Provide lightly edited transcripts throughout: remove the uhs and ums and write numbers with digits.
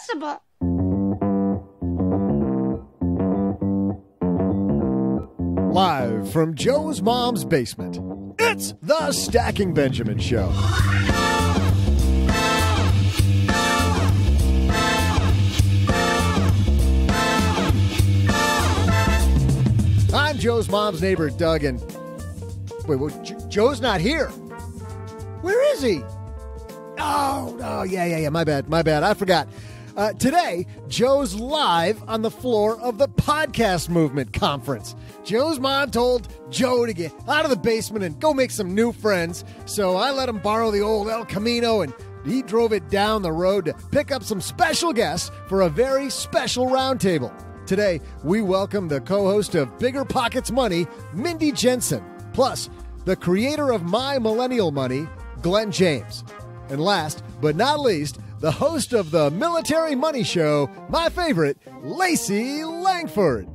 possible. Live from Joe's mom's basement, it's the Stacking Benjamin Show. I'm Joe's mom's neighbor, Doug, and... Wait, Joe's not here. Where is he? Oh, yeah, my bad, I forgot. Today, Joe's live on the floor of the Podcast Movement Conference. Joe's mom told Joe to get out of the basement and go make some new friends, so I let him borrow the old El Camino, and he drove it down the road to pick up some special guests for a very special roundtable. Today, we welcome the co-host of Bigger Pockets Money, Mindy Jensen, plus the creator of My Millennial Money, Glen James. And last but not least, the host of the Military Money Show, my favorite, Lacey Langford.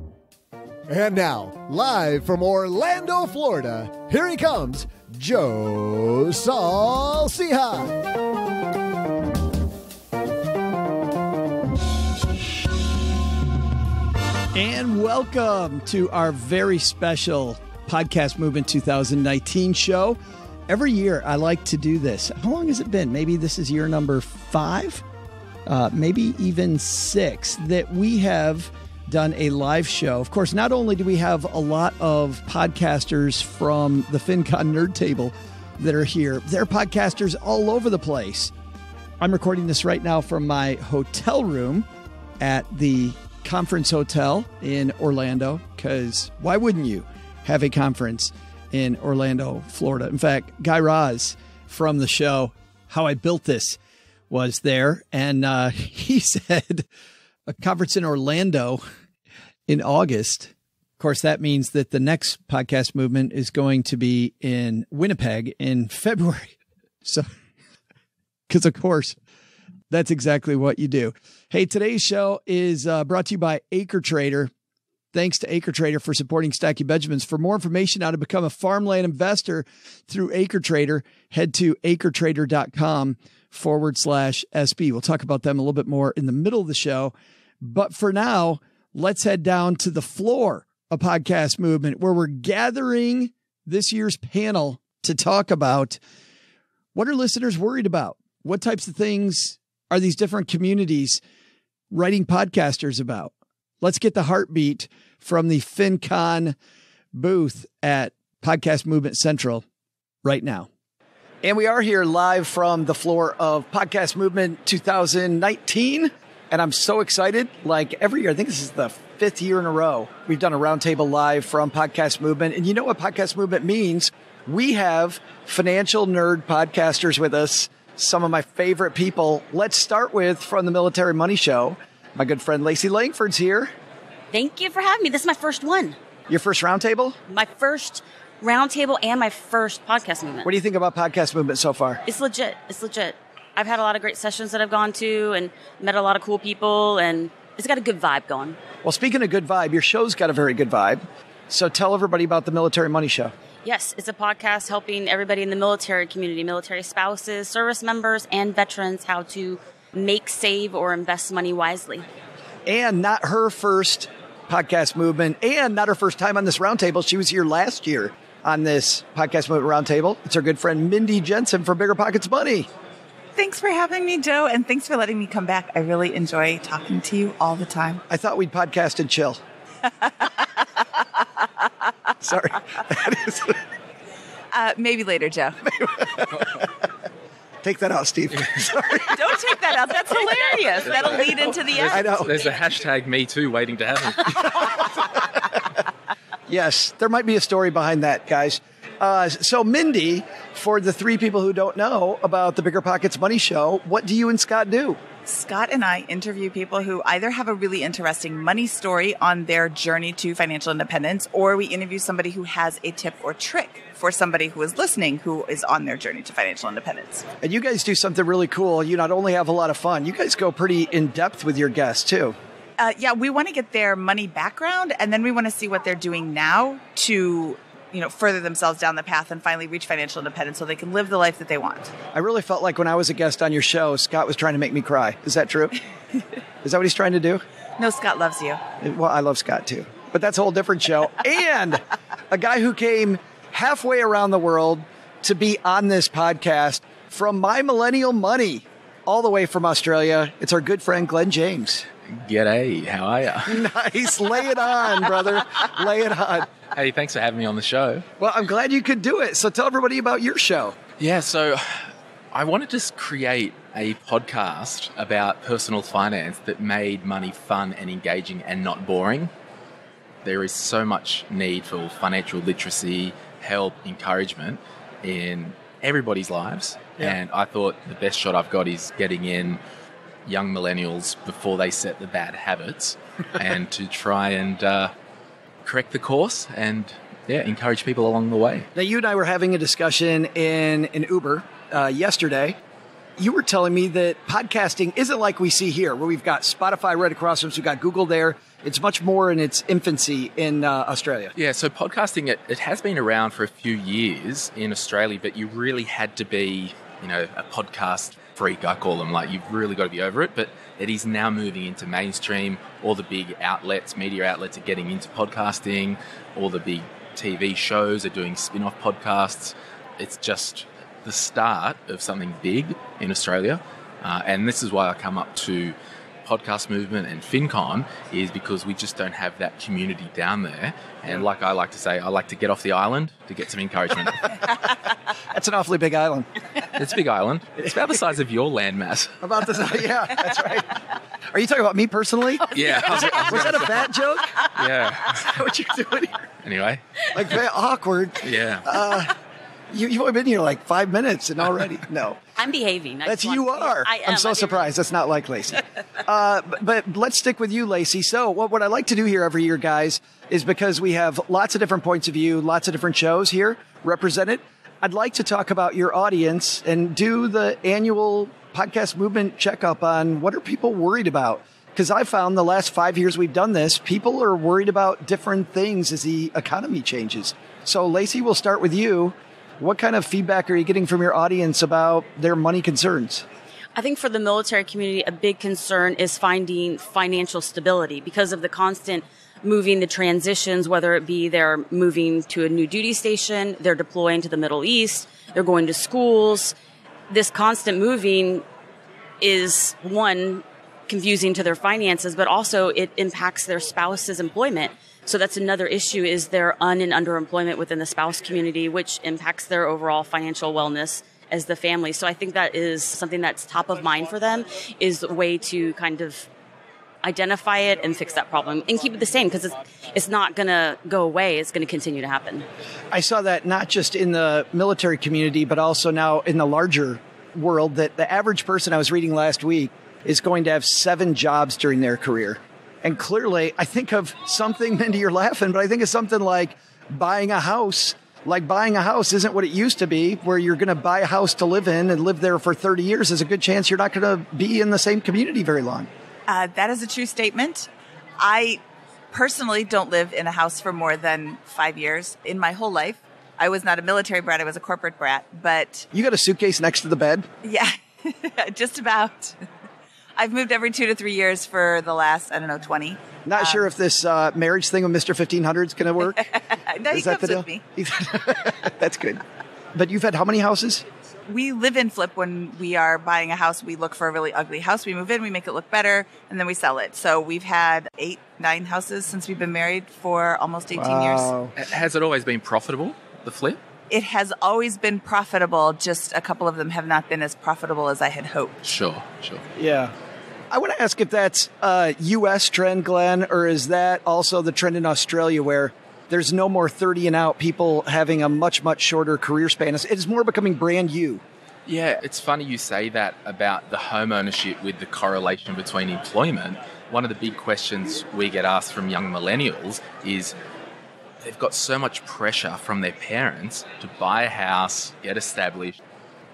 And now, live from Orlando, Florida, here he comes, Joe Saul-Sehy. And welcome to our very special Podcast Movement 2019 show. Every year, I like to do this. How long has it been? Maybe this is year number 5, maybe even 6, that we have done a live show. Of course, not only do we have a lot of podcasters from the FinCon Nerd Table that are here, there are podcasters all over the place. I'm recording this right now from my hotel room at the Conference Hotel in Orlando, because why wouldn't you have a conference in Orlando, Florida? In fact, Guy Raz from the show How I Built This was there, and he said a conference in Orlando in August. Of course, that means that the next Podcast Movement is going to be in Winnipeg in February. So, because of course, that's exactly what you do. Hey, today's show is brought to you by Acre Trader. Thanks to Acre Trader for supporting Stacking Benjamins. For more information on how to become a farmland investor through Acre Trader, head to acretrader.com/SB. We'll talk about them a little bit more in the middle of the show. But for now, let's head down to the floor of Podcast Movement, where we're gathering this year's panel to talk about what are listeners worried about? What types of things are these different communities writing podcasters about? Let's get the heartbeat from the FinCon booth at Podcast Movement Central right now. And we are here live from the floor of Podcast Movement 2019. And I'm so excited. Like every year, I think this is the 5th year in a row, we've done a roundtable live from Podcast Movement. And you know what Podcast Movement means? We have financial nerd podcasters with us, some of my favorite people. Let's start with, from the Military Money Show, my good friend Lacey Langford's here. Thank you for having me. This is my first one. Your first roundtable? My first roundtable and my first Podcast Movement. What do you think about Podcast Movement so far? It's legit. I've had a lot of great sessions that I've gone to and met a lot of cool people, and it's got a good vibe going. Well, speaking of good vibe, your show's got a very good vibe. So tell everybody about the Military Money Show. Yes, it's a podcast helping everybody in the military community, military spouses, service members, and veterans, how to make, save, or invest money wisely. And not her first Podcast Movement, and not her first time on this roundtable. She was here last year on this Podcast Movement roundtable. It's our good friend Mindy Jensen from Bigger Pockets Money. Thanks for having me, Joe, and thanks for letting me come back. I really enjoy talking to you all the time. I thought we'd podcast and chill. Sorry. Maybe later, Joe. Take that out, Steve. Sorry. Don't take that out. That's hilarious. That'll lead into the end. I know. There's a hashtag Me Too waiting to happen. Yes, there might be a story behind that, guys. So, Mindy, for the 3 people who don't know about the Bigger Pockets Money Show, what do you and Scott do? Scott and I interview people who either have a really interesting money story on their journey to financial independence, or we interview somebody who has a tip or trick for somebody who is listening who is on their journey to financial independence. And you guys do something really cool. You not only have a lot of fun, you guys go pretty in-depth with your guests, too. Yeah, we want to get their money background, and then we want to see what they're doing now to further themselves down the path and finally reach financial independence so they can live the life that they want. I really felt like when I was a guest on your show, Scott was trying to make me cry. Is that true? Is that what he's trying to do? No, Scott loves you. Well, I love Scott too, but that's a whole different show. And a guy who came halfway around the world to be on this podcast from My Millennial Money, all the way from Australia. It's our good friend, Glen James. G'day, how are you? Nice. Lay it on, brother. Lay it on. Hey, thanks for having me on the show. Well, I'm glad you could do it. So tell everybody about your show. Yeah, so I wanted to create a podcast about personal finance that made money fun and engaging and not boring. There is so much need for financial literacy, help, encouragement in everybody's lives. Yeah. And I thought the best shot I've got is getting in young millennials before they set the bad habits and to try and correct the course and encourage people along the way. Now, you and I were having a discussion in an Uber yesterday. You were telling me that podcasting isn't like we see here, where we've got Spotify right across from us, we've got Google there. It's much more in its infancy in Australia. Yeah, so podcasting, it has been around for a few years in Australia, but you really had to be, a podcast freak, I call them. Like, you've really got to be over it, but it is now moving into mainstream. All the big outlets, media outlets are getting into podcasting. All the big TV shows are doing spin-off podcasts. It's just the start of something big in Australia. And this is why I come up to podcast movement and FinCon, is because we just don't have that community down there. And like I like to say, I like to get off the island to get some encouragement. That's an awfully big island. It's a big island. It's about the size of your landmass. About the size, yeah, that's right. Are you talking about me personally? Yeah. Was that a fat joke? Yeah. Is that what you're doing here? Anyway. Like, very awkward. Yeah. You've only been here like 5 minutes and already, no. I'm behaving. That's you are. I am. I'm so surprised. That's not like Lacey. But let's stick with you, Lacey. So what I like to do here every year, guys, is because we have lots of different points of view, lots of different shows here represented. I'd like to talk about your audience and do the annual podcast movement checkup on what are people worried about. Because I found the last 5 years we've done this, people are worried about different things as the economy changes. So Lacey, we'll start with you. What kind of feedback are you getting from your audience about their money concerns? I think for the military community, a big concern is finding financial stability because of the constant moving, the transitions, whether it be they're moving to a new duty station, they're deploying to the Middle East, they're going to schools. This constant moving is, one, confusing to their finances, but also it impacts their spouse's employment. So that's another issue, is their and underemployment within the spouse community, which impacts their overall financial wellness as the family. So I think that is something that's top of mind for them, is a way to kind of identify it and fix that problem and keep it the same, because it's not going to go away. It's going to continue to happen. I saw that not just in the military community, but also now in the larger world, that the average person I was reading last week is going to have 7 jobs during their career. And clearly, I think of something, Mindy, you're laughing, but I think of something like buying a house. Like, buying a house isn't what it used to be, where you're going to buy a house to live in and live there for 30 years. There's a good chance you're not going to be in the same community very long. That is a true statement. I personally don't live in a house for more than 5 years in my whole life. I was not a military brat. I was a corporate brat, but... You got a suitcase next to the bed? Yeah, just about. I've moved every 2 to 3 years for the last, 20. Not sure if this marriage thing with Mr. 1500 is going to work. No, he comes with me. That's good. But you've had how many houses? We live in flip. When we are buying a house, we look for a really ugly house. We move in, we make it look better, and then we sell it. So we've had 8, 9 houses since we've been married for almost 18 years. Has it always been profitable, the flip? It has always been profitable. Just a couple of them have not been as profitable as I had hoped. Sure. Yeah. I want to ask if that's a U.S. trend, Glenn, or is that also the trend in Australia, where there's no more 30 and out people having a much, much shorter career span? It is more becoming brand new. Yeah, it's funny you say that about the home ownership with the correlation between employment. One of the big questions we get asked from young millennials is they've got so much pressure from their parents to buy a house, get established,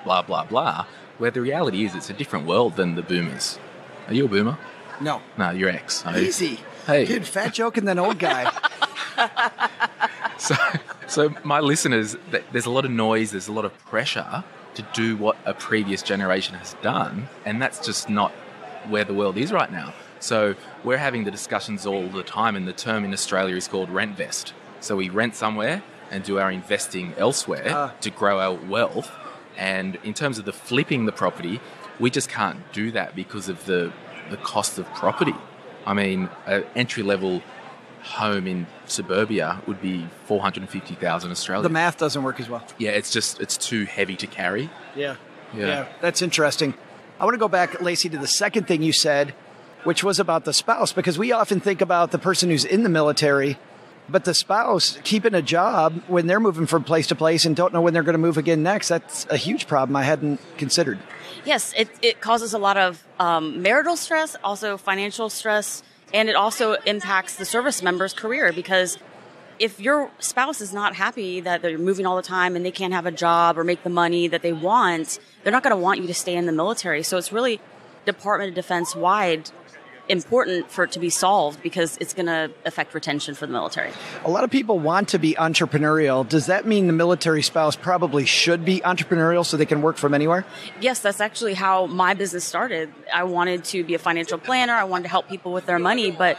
blah, blah, blah, where the reality is it's a different world than the boomers. Are you a boomer? No. No, you're X. Easy. Hey. Dude, fat joke and then old guy. So my listeners, there's a lot of noise, there's a lot of pressure to do what a previous generation has done, and that's just not where the world is right now. So we're having the discussions all the time, and the term in Australia is called rent vest. So we rent somewhere and do our investing elsewhere to grow our wealth. And in terms of the flipping the property, we just can't do that because of the cost of property. I mean, an entry-level home in suburbia would be 450,000 Australian. The math doesn't work as well. Yeah, it's too heavy to carry. Yeah, that's interesting. I want to go back, Lacey, to the second thing you said, which was about the spouse, because we often think about the person who's in the military, but the spouse keeping a job when they're moving from place to place and don't know when they're going to move again next, that's a huge problem I hadn't considered. Yes, it causes a lot of marital stress, also financial stress, and it also impacts the service member's career, because if your spouse is not happy that they're moving all the time and they can't have a job or make the money that they want, they're not going to want you to stay in the military. So it's really Department of Defense wide important for it to be solved, because it's going to affect retention for the military. A lot of people want to be entrepreneurial. Does that mean the military spouse probably should be entrepreneurial so they can work from anywhere? Yes, that's actually how my business started. I wanted to be a financial planner. I wanted to help people with their money. But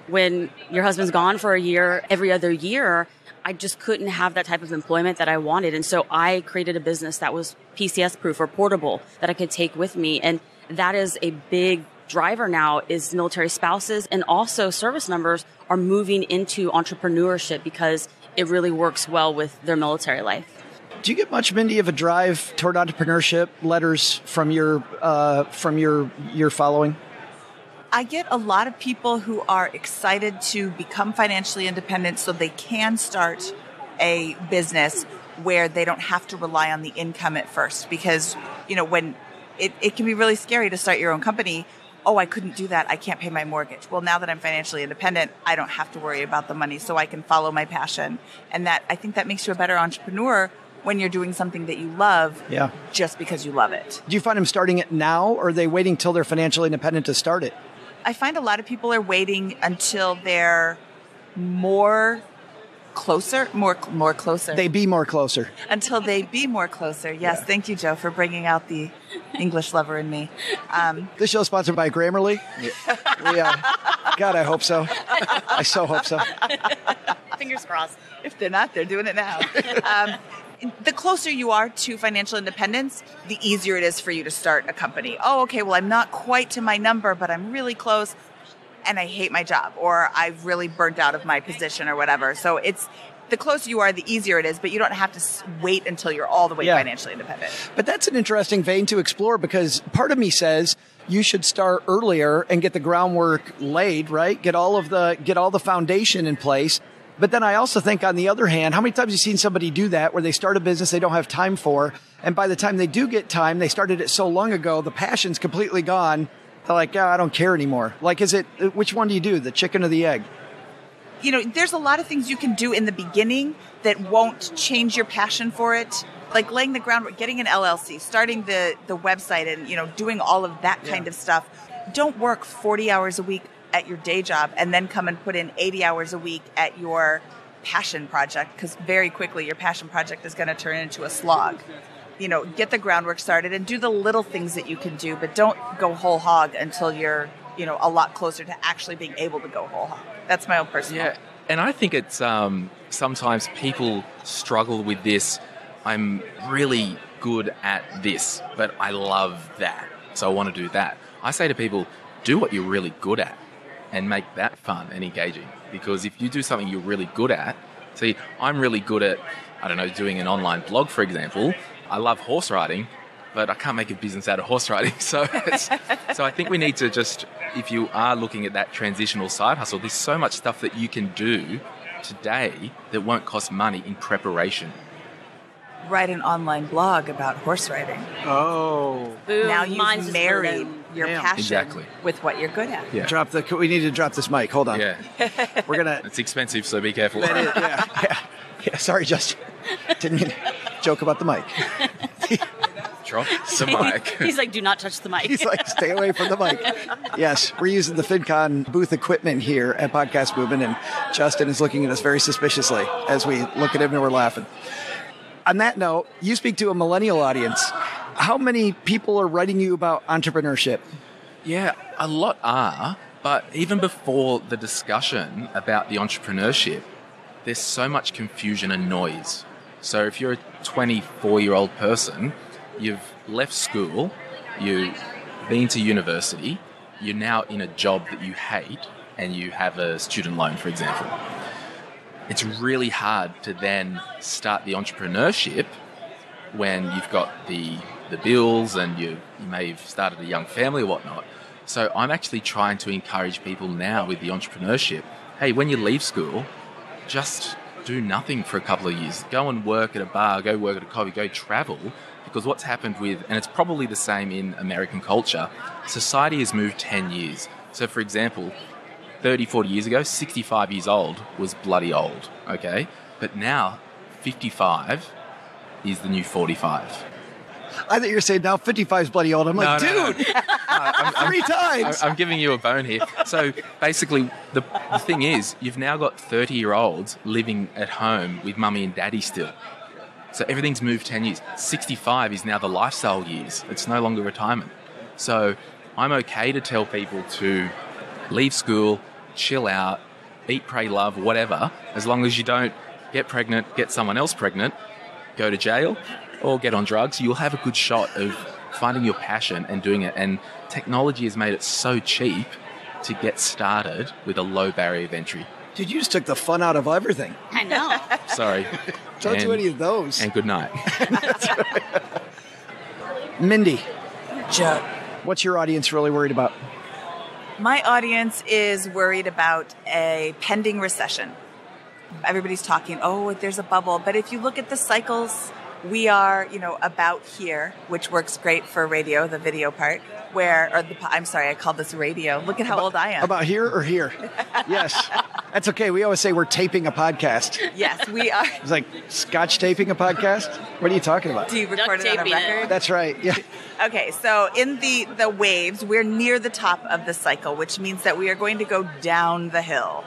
when your husband's gone for a year, every other year, I just couldn't have that type of employment that I wanted. And so I created a business that was PCS proof or portable that I could take with me. And that is a big driver now, is military spouses and also service members are moving into entrepreneurship because it really works well with their military life. Do you get much, Mindy, of a drive toward entrepreneurship letters from your following? I get a lot of people who are excited to become financially independent so they can start a business where they don't have to rely on the income at first, because, when it can be really scary to start your own company. Oh, I couldn't do that. I can't pay my mortgage. Well, now that I'm financially independent, I don't have to worry about the money, so I can follow my passion. And I think that makes you a better entrepreneur when you're doing something that you love just because you love it. Do you find them starting it now, or are they waiting till they're financially independent to start it? I find a lot of people are waiting until they're more closer. They be more closer. Until they be more closer. Yes. Yeah. Thank you, Joe, for bringing out the English lover in me. This show is sponsored by Grammarly. God, I hope so. I so hope so. Fingers crossed. If they're not, they're doing it now. The closer you are to financial independence, the easier it is for you to start a company. Oh, okay, well, I'm not quite to my number, but I'm really close. And I hate my job, or I've really burnt out of my position or whatever. So it's the closer you are, the easier it is, but you don't have to wait until you're all the way financially independent. But that's an interesting vein to explore, because part of me says you should start earlier and get the groundwork laid, right? Get all the foundation in place. But then I also think, on the other hand, how many times have you seen somebody do that where they start a business they don't have time for, and by the time they do get time, they started it so long ago, the passion's completely gone. They're like, I don't care anymore. Like, which one do you do, the chicken or the egg? There's a lot of things you can do in the beginning that won't change your passion for it. Like laying the groundwork, getting an LLC, starting the website, and, doing all of that kind of stuff. Don't work 40 hours a week at your day job and then come and put in 80 hours a week at your passion project, because very quickly your passion project is going to turn into a slog. Get the groundwork started and do the little things that you can do, but don't go whole hog until you're, a lot closer to actually being able to go whole hog. That's my own personal. Yeah, and I think it's sometimes people struggle with this. I'm really good at this, but I love that, so I want to do that. I say to people, do what you're really good at and make that fun and engaging, because if you do something you're really good at, see, I'm really good at, doing an online blog, for example. I love horse riding, but I can't make a business out of horse riding. So I think we need to just, if you are looking at that transitional side hustle, there's so much stuff that you can do today that won't cost money in preparation. Write an online blog about horse riding. Oh. Boom. Now you've married your passion with what you're good at. Yeah. We need to drop this mic. Hold on. Yeah. It's expensive, so be careful. Yeah. Sorry, Justin. Didn't mean to joke about the mic. drop the mic. He's like, do not touch the mic. He's like, stay away from the mic. Yes, we're using the FinCon booth equipment here at Podcast Movement, and Justin is looking at us very suspiciously as we look at him and we're laughing. On that note, you speak to a millennial audience. How many people are writing you about entrepreneurship? Yeah, a lot are. But even before the discussion about the entrepreneurship, there's so much confusion and noise. So if you're a 24-year-old person, you've left school, you've been to university, you're now in a job that you hate, and you have a student loan, for example. It's really hard to then start the entrepreneurship when you've got the bills and you may have started a young family or whatnot. So I'm actually trying to encourage people now with the entrepreneurship. Hey, when you leave school, just do nothing for a couple of years. Go and work at a bar, go work at a coffee, go travel. Because what's happened with, and it's probably the same in American culture, society has moved 10 years. So for example, 30, 40 years ago, 65 years old was bloody old, okay? But now, 55 is the new 45. I thought you were saying now 55 is bloody old. I'm like, dude, I'm 3 times. I'm giving you a bone here. So basically, the thing is, you've now got 30-year-olds living at home with mummy and daddy still. So everything's moved 10 years. 65 is now the lifestyle years. It's no longer retirement. So I'm okay to tell people to leave school, chill out, eat, pray, love, whatever, as long as you don't get pregnant, get someone else pregnant, go to jail, or get on drugs. You'll have a good shot of finding your passion and doing it. And technology has made it so cheap to get started with a low barrier of entry. Dude, you just took the fun out of everything. I know. Sorry. Don't do any of those. And good night. Mindy, Joe. what's your audience really worried about? My audience is worried about a pending recession. Everybody's talking, oh, there's a bubble. But if you look at the cycles, we are, about here, which works great for radio, the video part, I called this radio. Look at how old I am. About here or here? Yes. That's okay. We always say we're taping a podcast. Yes, we are. It's like scotch taping a podcast? What are you talking about? Do you record it on a record? That's right. Yeah. Okay, so in the waves, we're near the top of the cycle, which means that we are going to go down the hill.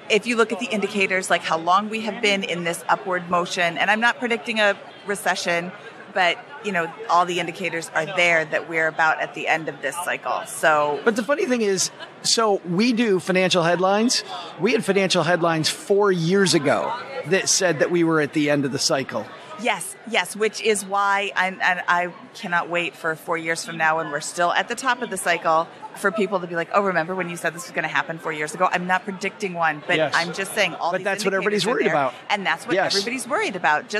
If you look at the indicators, like how long we have been in this upward motion, and I'm not predicting a recession, but all the indicators are there that we're about at the end of this cycle. So, but the funny thing is, so we do financial headlines. We had financial headlines 4 years ago that said that we were at the end of the cycle. Yes, which is why I cannot wait for 4 years from now when we're still at the top of the cycle for people to be like, oh, remember when you said this was going to happen 4 years ago? I'm not predicting one, but yes. I'm just saying But that's what everybody's worried about. And that's what yes. everybody's worried about.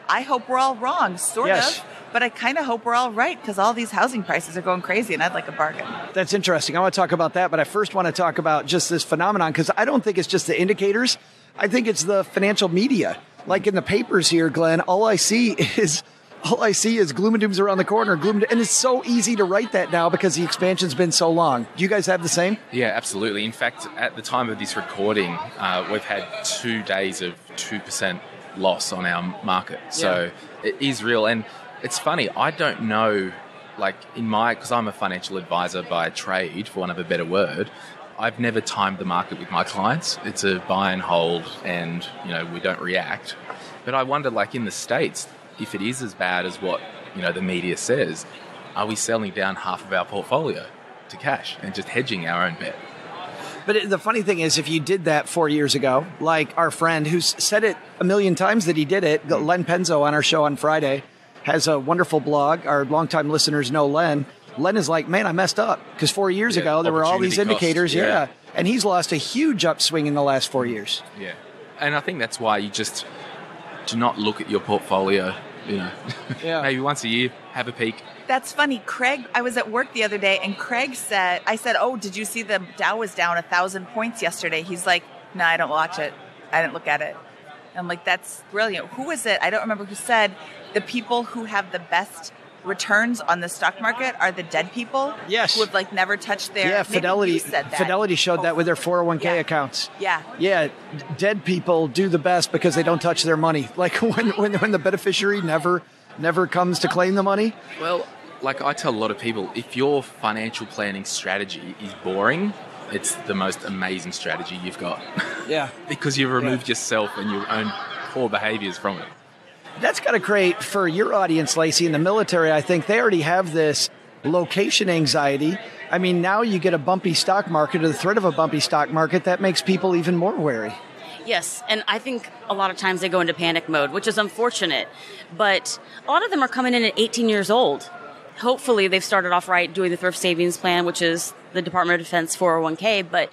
I hope we're all wrong, sort yes. of, but I kind of hope we're all right because all these housing prices are going crazy and I'd like a bargain. That's interesting. I want to talk about that, but I first want to talk about just this phenomenon because I don't think it's just the indicators. I think it's the financial media. Like in the papers here, Glenn, all I see is gloom and doom's around the corner. And it's so easy to write that now because the expansion's been so long. Do you guys have the same? Yeah, absolutely. In fact, at the time of this recording, we've had 2 days of 2% loss on our market. So It is real. And it's funny, I don't know, because I'm a financial advisor by trade, for want of a better word, I've never timed the market with my clients. It's a buy and hold and, we don't react. But I wonder, in the States, if it is as bad as what, the media says, are we selling down half of our portfolio to cash and just hedging our own bet? But the funny thing is, if you did that 4 years ago, like our friend who's said it a million times that he did it, Len Penzo on our show on Friday, has a wonderful blog. Our longtime listeners know Len. Len is like, man, I messed up. Because 4 years ago, there were all these indicators. Cost, yeah. And he's lost a huge upswing in the last 4 years. Yeah. And I think that's why you just do not look at your portfolio, maybe once a year, have a peek. That's funny. Craig, I was at work the other day and Craig said, oh, did you see the Dow was down 1,000 points yesterday? He's like, no, I don't watch it. I didn't look at it. I'm like, that's brilliant. Who was it? I don't remember who said the people who have the best returns on the stock market are the dead people. Yes. Who have never touched their... Yeah, Fidelity said that. Fidelity showed that with their 401k accounts. Yeah. Yeah, dead people do the best because they don't touch their money. Like when the beneficiary never never comes to claim the money? Well, like I tell a lot of people, if your financial planning strategy is boring, it's the most amazing strategy you've got. Yeah. Because you've removed yourself and your own poor behaviors from it. That's got to create, for your audience, Lacey, in the military, I think they already have this location anxiety. I mean, now you get a bumpy stock market or the threat of a bumpy stock market, that makes people even more wary. Yes, and I think a lot of times they go into panic mode, which is unfortunate. But a lot of them are coming in at 18 years old. Hopefully they've started off right doing the thrift savings plan, which is the Department of Defense 401k, but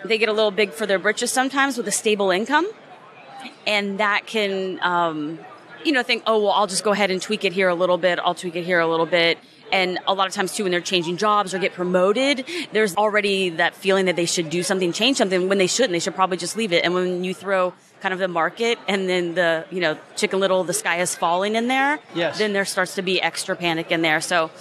they get a little big for their britches sometimes with a stable income. And that can, think, oh, well, I'll just go ahead and tweak it here a little bit. I'll tweak it here a little bit. And a lot of times, too, when they're changing jobs or get promoted, there's already that feeling that they should do something, change something, when they shouldn't. They should probably just leave it. And when you throw kind of the market and then the, Chicken Little, the sky is falling in there, yes, then there starts to be extra panic in there. So,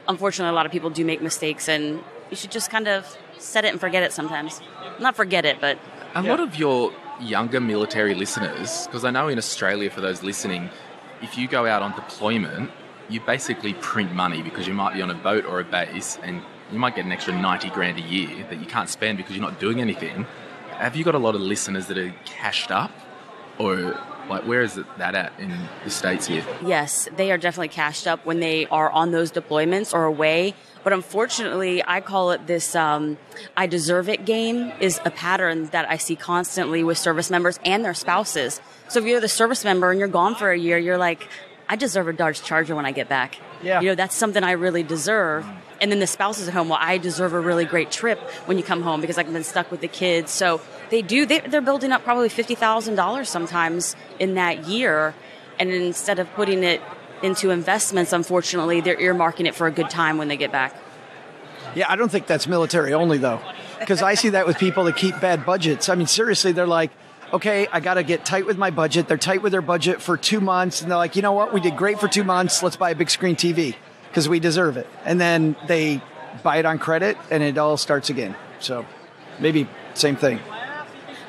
unfortunately, a lot of people do make mistakes, and you should just kind of set it and forget it sometimes. Not forget it, but... A lot of your younger military listeners, because I know in Australia, for those listening, if you go out on deployment, you basically print money because you might be on a boat or a base and you might get an extra 90 grand a year that you can't spend because you're not doing anything. Have you got a lot of listeners that are cashed up, or like where is that at in the States here? Yes, they are definitely cashed up when they are on those deployments or away. But unfortunately, I call it this I deserve it game is a pattern that I see constantly with service members and their spouses. So if you're the service member and you're gone for a year, you're like, I deserve a Dodge Charger when I get back. Yeah. That's something I really deserve. And then the spouse is at home. Well, I deserve a really great trip when you come home because I've been stuck with the kids. So they're building up probably $50,000 sometimes in that year. And instead of putting it into investments, unfortunately, they're earmarking it for a good time when they get back. Yeah, I don't think that's military only, though, because I see that with people that keep bad budgets. I mean, seriously, they're like, okay, I got to get tight with my budget. They're tight with their budget for 2 months, and they're like, you know what? We did great for 2 months. Let's buy a big screen TV because we deserve it. And then they buy it on credit, and it all starts again. So maybe same thing.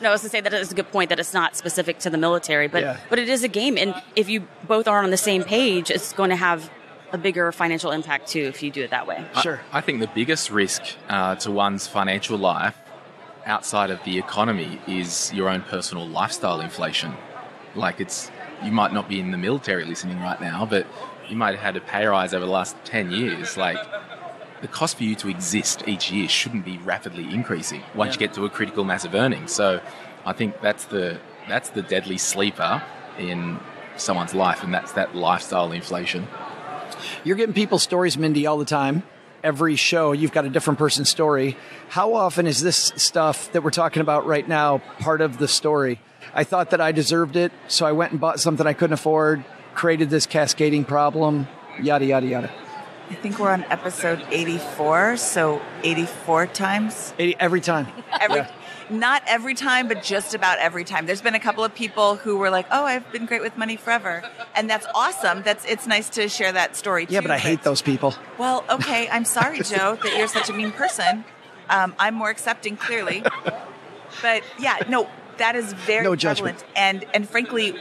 No, I was going to say that is a good point, that it's not specific to the military, but it is a game. And if you both are on the same page, it's going to have a bigger financial impact, too, if you do it that way. Sure. I think the biggest risk to one's financial life outside of the economy is your own personal lifestyle inflation. Like you might not be in the military listening right now, but you might have had a pay rise over the last 10 years. Like the cost for you to exist each year shouldn't be rapidly increasing once you get to a critical mass of earnings. So I think that's the deadly sleeper in someone's life, and that's that lifestyle inflation. You're getting people's stories, Mindy, all the time. Every show, you've got a different person's story. How often is this stuff that we're talking about right now part of the story? I thought that I deserved it, so I went and bought something I couldn't afford, created this cascading problem, yada, yada, yada. I think we're on episode 84, so 84 times. Every time. Not every time, but just about every time. There's been a couple of people who were like, oh, I've been great with money forever. And that's awesome. It's nice to share that story, too. Yeah, but I hate those people. Well, okay. I'm sorry, Joe, that you're such a mean person. I'm more accepting, clearly. But, yeah, no, that is very no prevalent. Judgment. And frankly,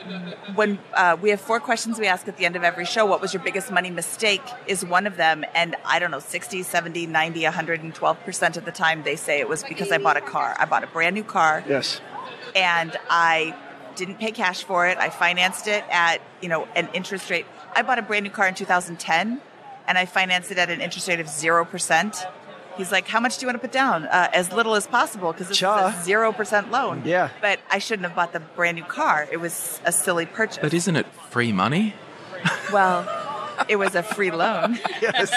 when we have 4 questions we ask at the end of every show, what was your biggest money mistake is one of them. And I don't know, 60, 70, 90, 112% of the time they say it was because I bought a car. I bought a brand new car. Yes. And I didn't pay cash for it. I financed it at, an interest rate. I bought a brand new car in 2010 and I financed it at an interest rate of 0%. He's like, how much do you want to put down? As little as possible, because it's a 0% loan. Yeah. But I shouldn't have bought the brand new car. It was a silly purchase. But isn't it free money? Well, it was a free loan. Yes.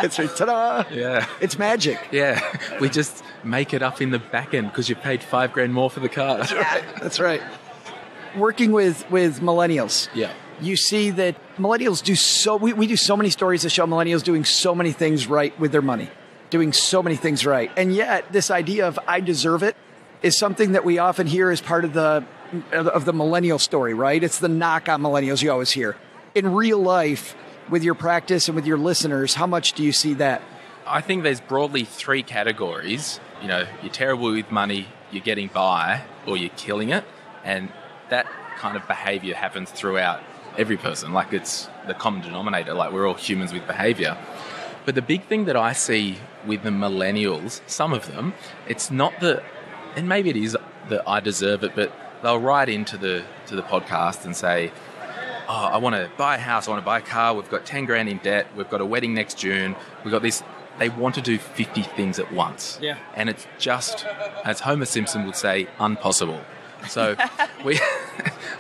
It's right. Ta-da! Yeah. It's magic. Yeah. We just make it up in the back end because you paid $5,000 more for the car. Yeah. That's right. Working with millennials. Yeah. You see that millennials do we do so many stories that show millennials doing so many things right with their money. Doing so many things right. And yet this idea of I deserve it is something that we often hear as part of the millennial story, right? It's the knock on millennials you always hear. In real life, with your practice and with your listeners, how much do you see that? I think there's broadly 3 categories. You're terrible with money, you're getting by, or you're killing it. And that kind of behavior happens throughout every person. Like, it's the common denominator. Like, we're all humans with behavior. But the big thing that I see with the millennials, some of them, it's not that, and maybe it is that I deserve it, but they'll write into the podcast and say, oh, I want to buy a house, I want to buy a car, we've got 10 grand in debt, we've got a wedding next June, we've got this. They want to do 50 things at once. Yeah. And it's just, as Homer Simpson would say, impossible. So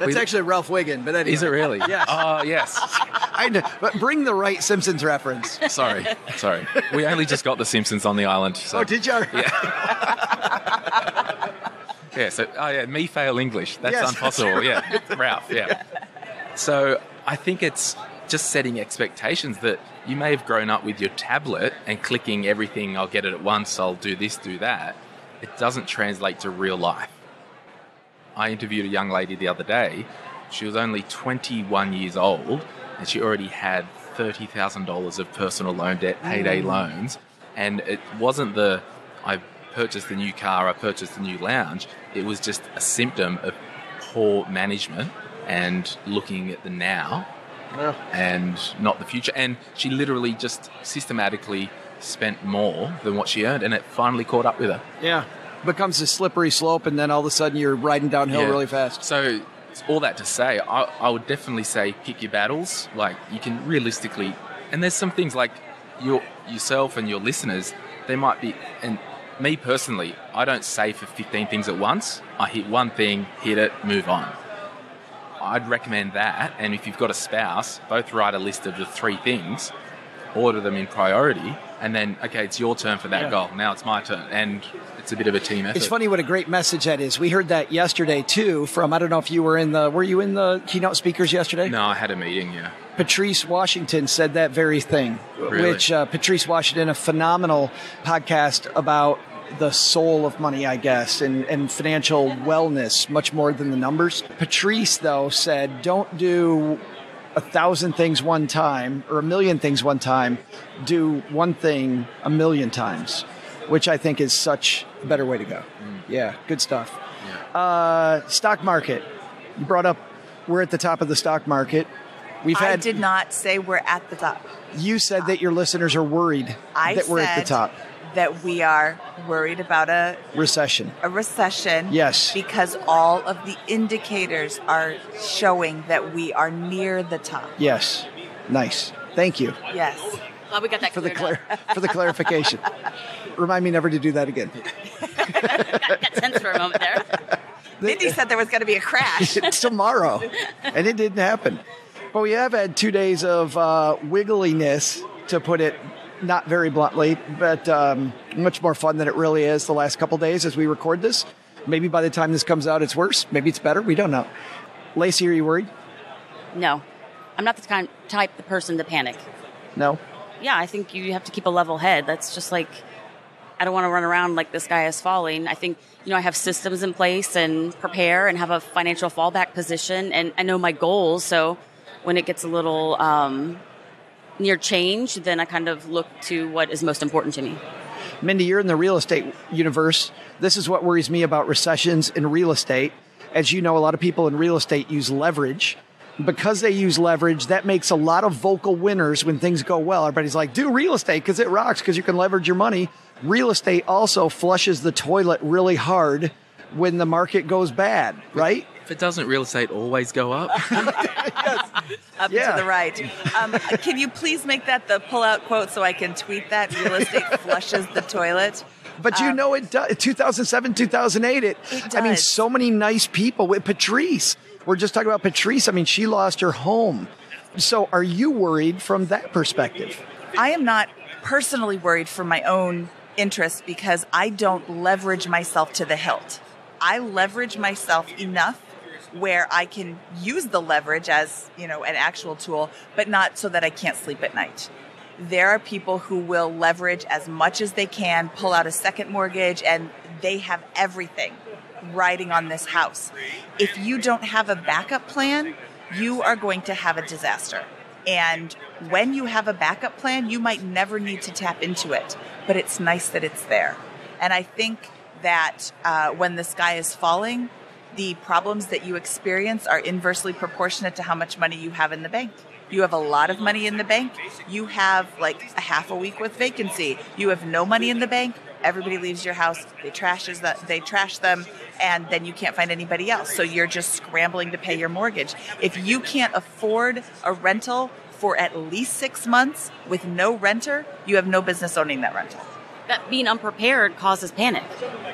That's actually Ralph Wiggum, but anyway. Is it really? Yes. Oh, yes. I know, but bring the right Simpsons reference. Sorry. We only just got the Simpsons on the island. So. Oh, did you? Yeah. Yeah, so, me fail English. That's impossible. Yeah, Ralph, yeah. So I think it's just setting expectations that you may have grown up with your tablet and clicking everything, I'll get it at once, I'll do this, do that. It doesn't translate to real life. I interviewed a young lady the other day. She was only 21 years old and she already had $30,000 of personal loan debt, payday loans. And it wasn't I purchased a new car, I purchased a new lounge. It was just a symptom of poor management and looking at the now and not the future. And she literally just systematically spent more than what she earned, and it finally caught up with her. Yeah. Becomes a slippery slope, and then all of a sudden you're riding downhill really fast. So all that to say, I would definitely say pick your battles. Like, you can realistically, and there's some things like yourself and your listeners, they might be, and me personally, I don't save for 15 things at once. I hit one thing, hit it, move on. I'd recommend that, and if you've got a spouse, both write a list of the 3 things, order them in priority, and then, okay, it's your turn for that goal. Now it's my turn, and it's a bit of a team effort. It's funny what a great message that is. We heard that yesterday, too, from, I don't know if you were you in the keynote speakers yesterday? No, I had a meeting, yeah. Patrice Washington said that very thing, really? Which Patrice Washington, a phenomenal podcast about the soul of money, I guess, and financial wellness, much more than the numbers. Patrice, though, said, don't do 1,000 things one time or 1,000,000 things one time. Do one thing 1,000,000 times, which I think is such a better way to go. Yeah, good stuff. Yeah. Stock market. You brought up we're at the top of the stock market. I did not say we're at the top. You said that your listeners are worried that we're at the top. That we are worried about a recession. Yes. Because all of the indicators are showing that we are near the top. Yes. Nice. Thank you. Yes. Well, we got that for the clarification. Remind me never to do that again. got tense for a moment there. Mindy said there was going to be a crash. It's tomorrow, and it didn't happen. But we have had 2 days of wiggliness, to put it not very bluntly, but much more fun than it really is the last couple days as we record this. Maybe by the time this comes out, it's worse. Maybe it's better. We don't know. Lacey, are you worried? No. I'm not the type of person to panic. No? Yeah, I think you have to keep a level head. That's just like, I don't want to run around like the sky is falling. I think, I have systems in place and prepare and have a financial fallback position, and I know my goals. So when it gets a little near change, then I kind of look to what is most important to me. Mindy, you're in the real estate universe. This is what worries me about recessions in real estate. As you know, a lot of people in real estate use leverage. Because they use leverage, that makes a lot of vocal winners when things go well. Everybody's like, do real estate because it rocks, because you can leverage your money. Real estate also flushes the toilet really hard when the market goes bad, right? If it doesn't, real estate always go up? Yes. Up to the right. Can you please make that the pull-out quote so I can tweet that? Real estate flushes the toilet. But it does. 2007, 2008, it does. I mean, so many nice people with Patrice. We're just talking about Patrice. I mean, she lost her home. So are you worried from that perspective? I am not personally worried for my own interests because I don't leverage myself to the hilt. I leverage myself enough where I can use the leverage as, an actual tool, but not so that I can't sleep at night. There are people who will leverage as much as they can, pull out a second mortgage, and they have everything riding on this house. If you don't have a backup plan, you are going to have a disaster. And when you have a backup plan, you might never need to tap into it, but it's nice that it's there. And I think that when the sky is falling, the problems that you experience are inversely proportionate to how much money you have in the bank. You have a lot of money in the bank. You have like a half a week with vacancy. You have no money in the bank. Everybody leaves your house. They trash them, and then you can't find anybody else. So you're just scrambling to pay your mortgage. If you can't afford a rental for at least 6 months with no renter, you have no business owning that rental. That being unprepared causes panic.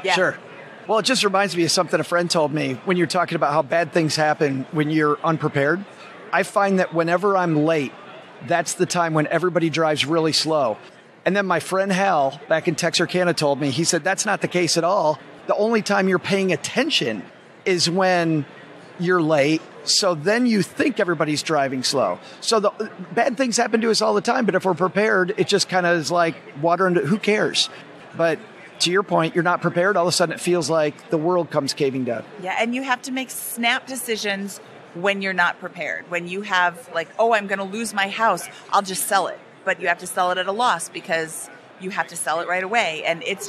Yeah. Sure. Well, it just reminds me of something a friend told me when you're talking about how bad things happen when you're unprepared. I find that whenever I'm late, that's the time when everybody drives really slow. And then my friend Hal back in Texarkana told me, he said, that's not the case at all. The only time you're paying attention is when you're late. So then you think everybody's driving slow. So the bad things happen to us all the time. But if we're prepared, it just kind of is like water into, who cares? But to your point, you're not prepared. All of a sudden it feels like the world comes caving down. Yeah. And you have to make snap decisions when you're not prepared. When you have like, oh, I'm going to lose my house, I'll just sell it. But you have to sell it at a loss because you have to sell it right away. And it's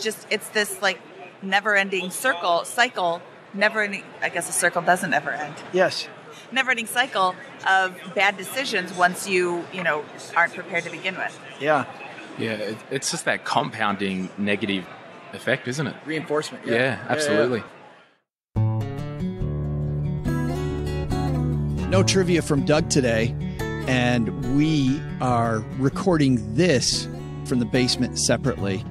this like never-ending cycle, never-ending, I guess a circle doesn't ever end. Yes. Never-ending cycle of bad decisions once you aren't prepared to begin with. Yeah. Yeah, it's just that compounding negative effect, isn't it? Reinforcement. Yeah, absolutely. No trivia from Doug today, and we are recording this from the basement separately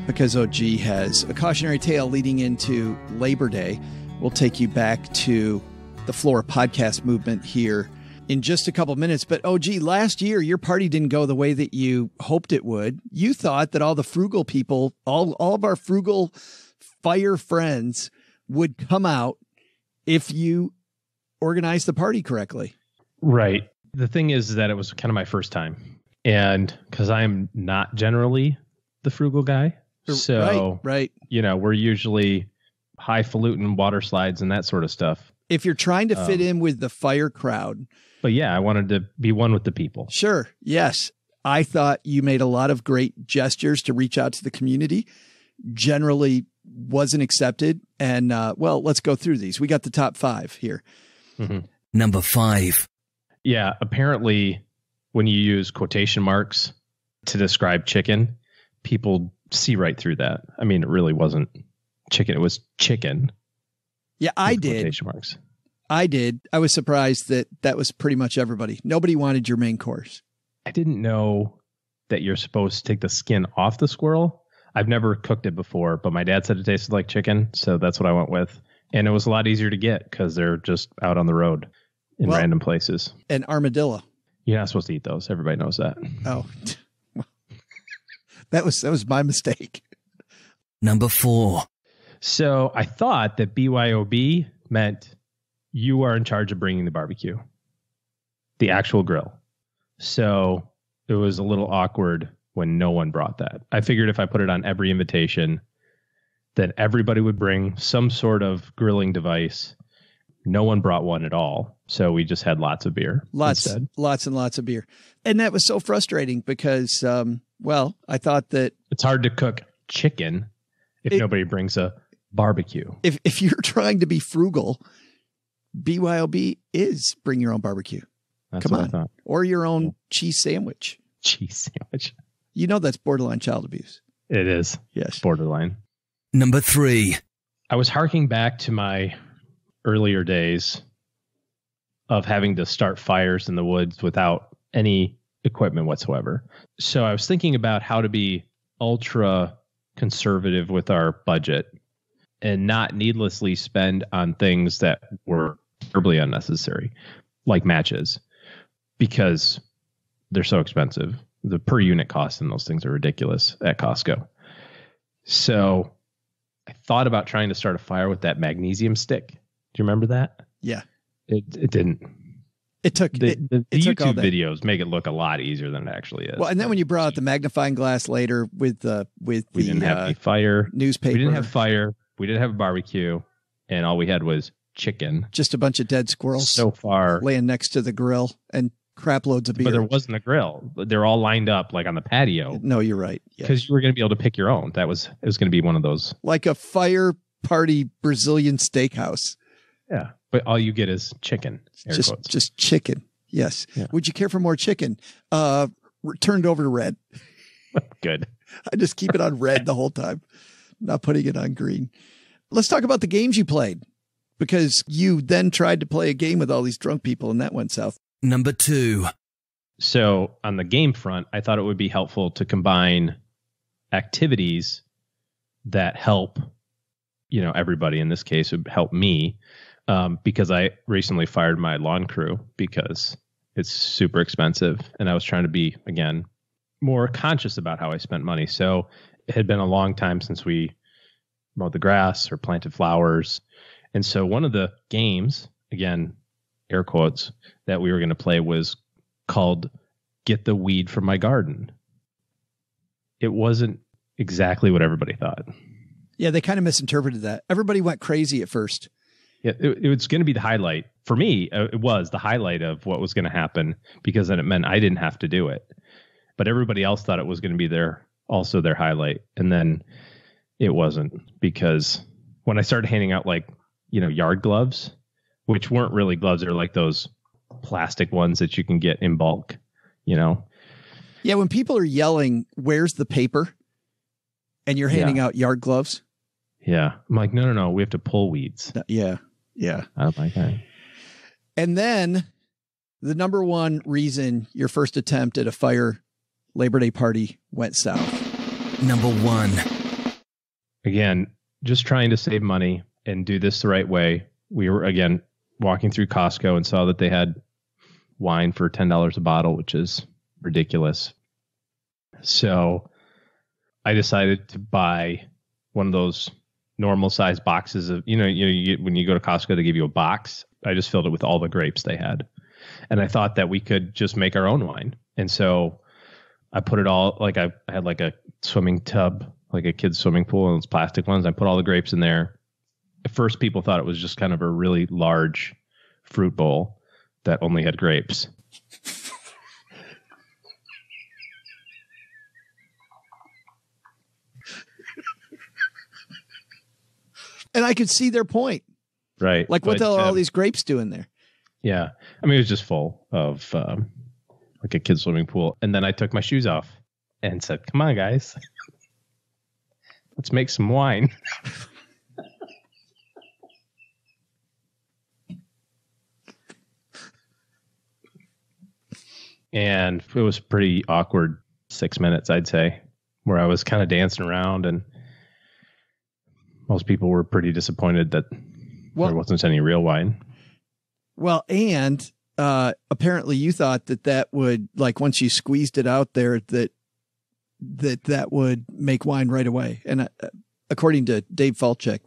because OG has a cautionary tale leading into Labor Day. We'll take you back to the Flora podcast movement here in just a couple minutes. But OG, last year, your party didn't go the way that you hoped it would. You thought that all the frugal people, all of our frugal fire friends would come out if you organized the party correctly. Right. The thing is that it was kind of my first time. And because I'm not generally the frugal guy. So, right. We're usually highfalutin water slides and that sort of stuff. If you're trying to fit in with the fire crowd. But yeah, I wanted to be one with the people. Sure. Yes. I thought you made a lot of great gestures to reach out to the community. Generally wasn't accepted. And, let's go through these. We got the top 5 here. Mm-hmm. Number 5. Yeah. Apparently, when you use quotation marks to describe chicken, people see right through that. I mean, it really wasn't chicken. It was chicken. Yeah, I did. Quotation marks. I did. I was surprised that was pretty much everybody. Nobody wanted your main course. I didn't know that you're supposed to take the skin off the squirrel. I've never cooked it before, but my dad said it tasted like chicken, so that's what I went with. And it was a lot easier to get because they're just out on the road in random places. And armadillo. You're not supposed to eat those. Everybody knows that. Oh, that was my mistake. Number 4. So I thought that BYOB meant you are in charge of bringing the barbecue, the actual grill. So it was a little awkward when no one brought that. I figured if I put it on every invitation, that everybody would bring some sort of grilling device. No one brought one at all. So we just had lots of beer. Lots and lots of beer. And that was so frustrating because, I thought that it's hard to cook chicken if nobody brings a barbecue. If you're trying to be frugal, BYOB is bring your own barbecue. That's Come what on. I thought. Or your own cheese sandwich. Cheese sandwich. That's borderline child abuse. It is. Yes. Borderline. Number 3. I was harking back to my earlier days of having to start fires in the woods without any equipment whatsoever. So I was thinking about how to be ultra conservative with our budget and not needlessly spend on things that were terribly unnecessary, like matches, because they're so expensive. The per unit cost in those things are ridiculous at Costco. So I thought about trying to start a fire with that magnesium stick. Do you remember that? Yeah. It didn't. It took the took all YouTube that. videos make it look a lot easier than it actually is. Well, and then when you brought out the magnifying glass later we didn't have any fire, newspaper, we didn't have fire, we didn't have a barbecue, and all we had was chicken. Just a bunch of dead squirrels so far laying next to the grill and crap loads of beer. But there wasn't a grill. They're all lined up like on the patio. No, you're right. Because you were going to be able to pick your own. It was going to be one of those. Like a fire party Brazilian steakhouse. Yeah. But all you get is chicken. Just chicken. Yes. Yeah. Would you care for more chicken? Turned over to red. Good. I just keep it on red the whole time, not putting it on green. Let's talk about the games you played, because you then tried to play a game with all these drunk people and that went south. Number 2. So on the game front, I thought it would be helpful to combine activities that help, everybody. In this case, it would help me because I recently fired my lawn crew because it's super expensive. And I was trying to be, again, more conscious about how I spent money. So it had been a long time since we mowed the grass or planted flowers. And so one of the games, again, air quotes, that we were going to play was called Get the Weed from My Garden. It wasn't exactly what everybody thought. Yeah, they kind of misinterpreted that. Everybody went crazy at first. Yeah, it was going to be the highlight. For me, it was the highlight of what was going to happen, because then it meant I didn't have to do it. But everybody else thought it was going to be their highlight. And then it wasn't, because when I started handing out yard gloves, which weren't really gloves, they're like those plastic ones that you can get in bulk, Yeah, when people are yelling, "Where's the paper?" and you're handing out yard gloves. Yeah. I'm like, no, we have to pull weeds. Yeah. Oh my God. And then the number one reason your first attempt at a fire Labor Day party went south. Number 1. Again, just trying to save money and do this the right way. We were, again, walking through Costco and saw that they had wine for $10 a bottle, which is ridiculous. So I decided to buy one of those normal size boxes of, you get, when you go to Costco, they give you a box. I just filled it with all the grapes they had. And I thought that we could just make our own wine. And so I put it all, I had like a swimming tub, like a kid's swimming pool, and those plastic ones. I put all the grapes in there. At first, people thought it was just kind of a really large fruit bowl that only had grapes. And I could see their point. Right. Like, what the hell are all these grapes doing there? Yeah. I mean, it was just full of like a kid's swimming pool. And then I took my shoes off and said, come on, guys. Let's make some wine. And it was pretty awkward 6 minutes, I'd say, where I was kind of dancing around, and most people were pretty disappointed that there wasn't any real wine. Well, and apparently you thought that would, like, once you squeezed it out there, that would make wine right away. And according to Dave Falchuk,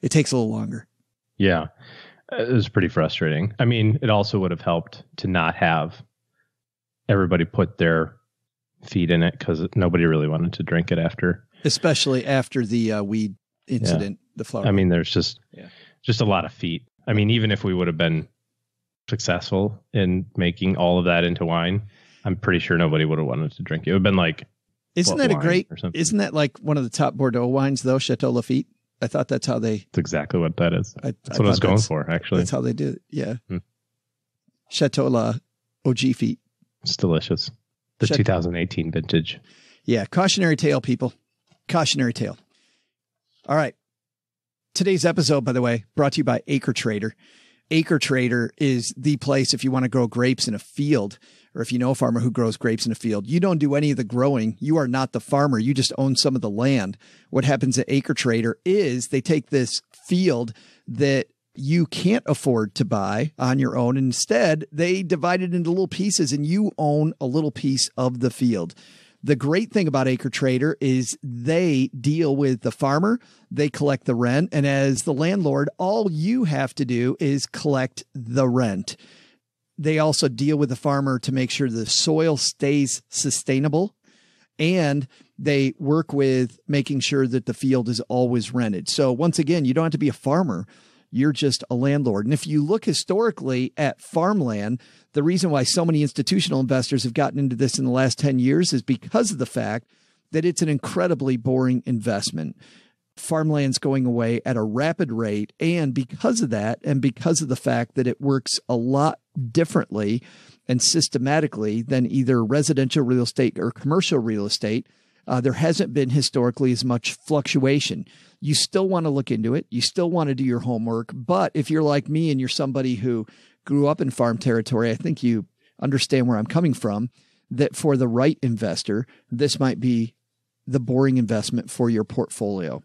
it takes a little longer. Yeah, it was pretty frustrating. I mean, it also would have helped to not have everybody put their feet in it, because nobody really wanted to drink it after. Especially after the weed incident, the flower. I mean, there's just a lot of feet. I mean, even if we would have been successful in making all of that into wine, I'm pretty sure nobody would have wanted to drink it. It would have been like, isn't that like one of the top Bordeaux wines though? Chateau Lafite. I thought that's how they. That's exactly what that is. That's what I was going for, actually. That's how they do it. Yeah. Chateau La OG Feet. It's delicious. The 2018 vintage. Yeah. Cautionary tale, people. Cautionary tale. All right. Today's episode, by the way, brought to you by Acre Trader. Acre Trader is the place if you want to grow grapes in a field, or if you know a farmer who grows grapes in a field. You don't do any of the growing. You are not the farmer. You just own some of the land. What happens at Acre Trader is they take this field that you can't afford to buy on your own. Instead, they divide it into little pieces, and you own a little piece of the field. The great thing about Acre Trader is they deal with the farmer, they collect the rent, and as the landlord, all you have to do is collect the rent. They also deal with the farmer to make sure the soil stays sustainable, and they work with making sure that the field is always rented. So once again, you don't have to be a farmer. You're just a landlord. And if you look historically at farmland, the reason why so many institutional investors have gotten into this in the last 10 years is because of the fact that it's an incredibly boring investment. farmland's going away at a rapid rate. And because of that, and because of the fact that it works a lot differently and systematically than either residential real estate or commercial real estate, there hasn't been historically as much fluctuation. You still want to look into it. You still want to do your homework. But if you're like me and you're somebody who grew up in farm territory, I think you understand where I'm coming from, that for the right investor, this might be the boring investment for your portfolio.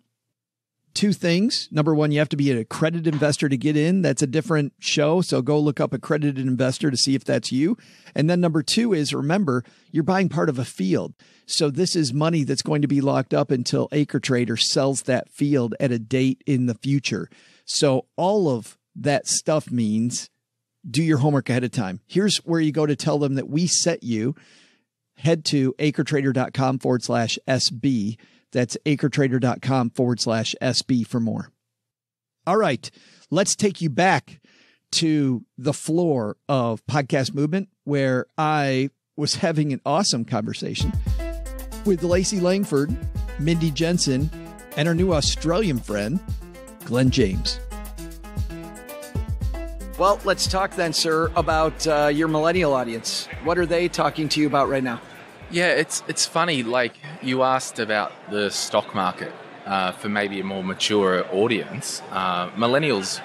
Two things. Number one, you have to be an accredited investor to get in. That's a different show. So go look up accredited investor to see if that's you. And then number two is, remember, you're buying part of a field. So this is money that's going to be locked up until AcreTrader sells that field at a date in the future. So all of that stuff means do your homework ahead of time. Here's where you go to tell them that we set you. Head to acretrader.com/SB. That's acretrader.com/SB for more. All right, let's take you back to the floor of Podcast Movement, where I was having an awesome conversation with Lacey Langford, Mindy Jensen, and our new Australian friend, Glen James. Well, let's talk then, sir, about your millennial audience. What are they talking to you about right now? Yeah, it's funny. Like, you asked about the stock market for maybe a more mature audience. Millennials,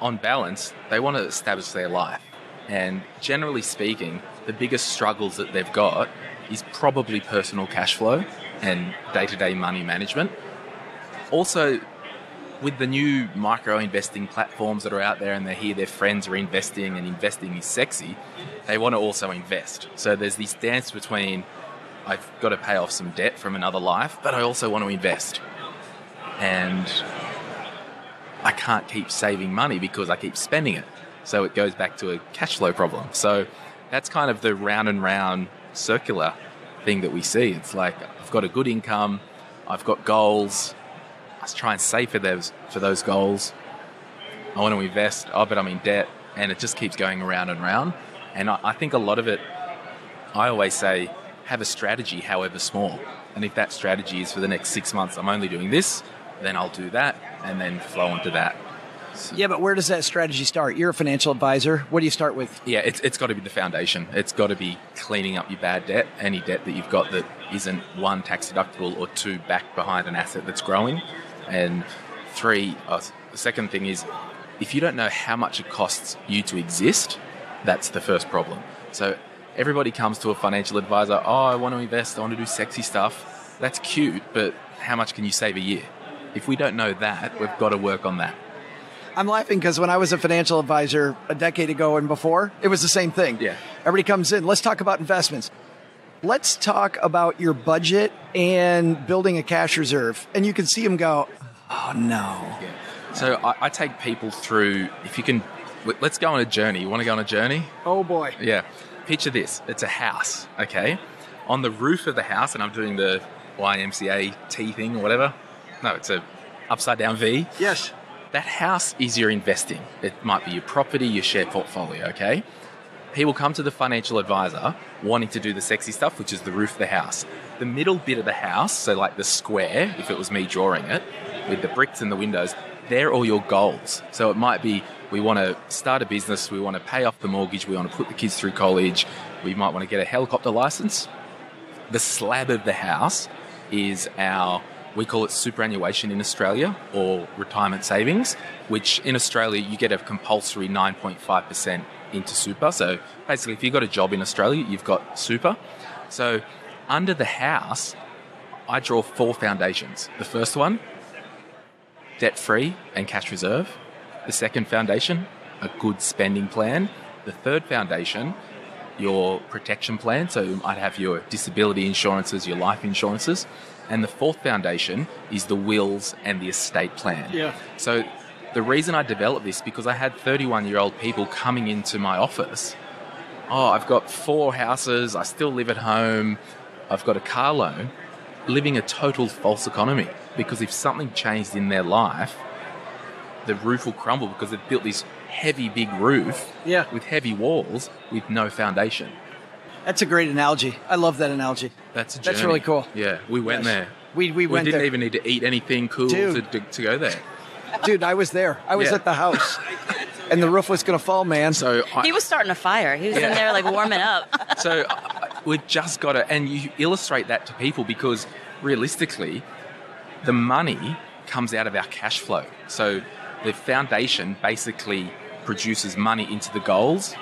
on balance, they want to establish their life. And generally speaking, the biggest struggles that they've got is probably personal cash flow and day-to-day money management. Also, with the new micro-investing platforms that are out there and they hear their friends are investing and investing is sexy, they want to also invest. So there's this dance between, I've got to pay off some debt from another life, but I also want to invest. And I can't keep saving money because I keep spending it. So it goes back to a cash flow problem. So that's kind of the round and round circular thing that we see. It's like, I've got a good income, I've got goals, I try and save for those goals. I want to invest, but I'm in debt, and it just keeps going around and round. And I think a lot of it, I always say, have a strategy, however small. And if that strategy is for the next 6 months, I'm only doing this, then I'll do that, and then flow into that. So, yeah, but where does that strategy start? You're a financial advisor. What do you start with? Yeah, it's got to be the foundation. It's got to be cleaning up your bad debt, any debt that you've got that isn't, one, tax deductible, or two, backed behind an asset that's growing. And three, the second thing is, if you don't know how much it costs you to exist, that's the first problem. So everybody comes to a financial advisor, I want to invest, I want to do sexy stuff. That's cute, but how much can you save a year? If we don't know that, we've got to work on that. I'm laughing because when I was a financial advisor a decade ago and before, it was the same thing. Yeah. Everybody comes in, let's talk about investments. Let's talk about your budget and building a cash reserve. And you can see them go, oh, no. Yeah. So I take people through, if you can, let's go on a journey. You want to go on a journey? Oh, boy. Yeah. Picture this. It's a house, okay? On the roof of the house, and I'm doing the YMCA T thing or whatever. No, it's a upside down V. Yes. That house is your investing. It might be your property, your share portfolio, okay? People come to the financial advisor wanting to do the sexy stuff, which is the roof of the house. The middle bit of the house, so like the square, if it was me drawing it, with the bricks and the windows, they're all your goals. So it might be, we want to start a business, we want to pay off the mortgage, we want to put the kids through college, we might want to get a helicopter license. The slab of the house is our, we call it superannuation in Australia, or retirement savings, which in Australia you get a compulsory 9.5% into super. So basically, if you've got a job in Australia, you've got super. So under the house, I draw 4 foundations. The first one, debt-free and cash reserve. The second foundation, a good spending plan. The third foundation, your protection plan. So you might have your disability insurances, your life insurances. And the fourth foundation is the wills and the estate plan. Yeah. So the reason I developed this, because I had 31-year-old people coming into my office. Oh, I've got 4 houses, I still live at home, I've got a car loan, living a total false economy. Because if something changed in their life, the roof will crumble because they've built this heavy, big roof with heavy walls with no foundation. That's a great analogy. I love that analogy. That's a journey. That's really cool. Yeah, we went there. We went didn't there. even need to eat anything cool to go there. Dude, I was there. I was Yeah. at the house. And the roof was going to fall, man. So He was starting a fire. He was in there like warming up. So we've just got to, and you illustrate that to people because realistically, the money comes out of our cash flow. So the foundation basically produces money into the goals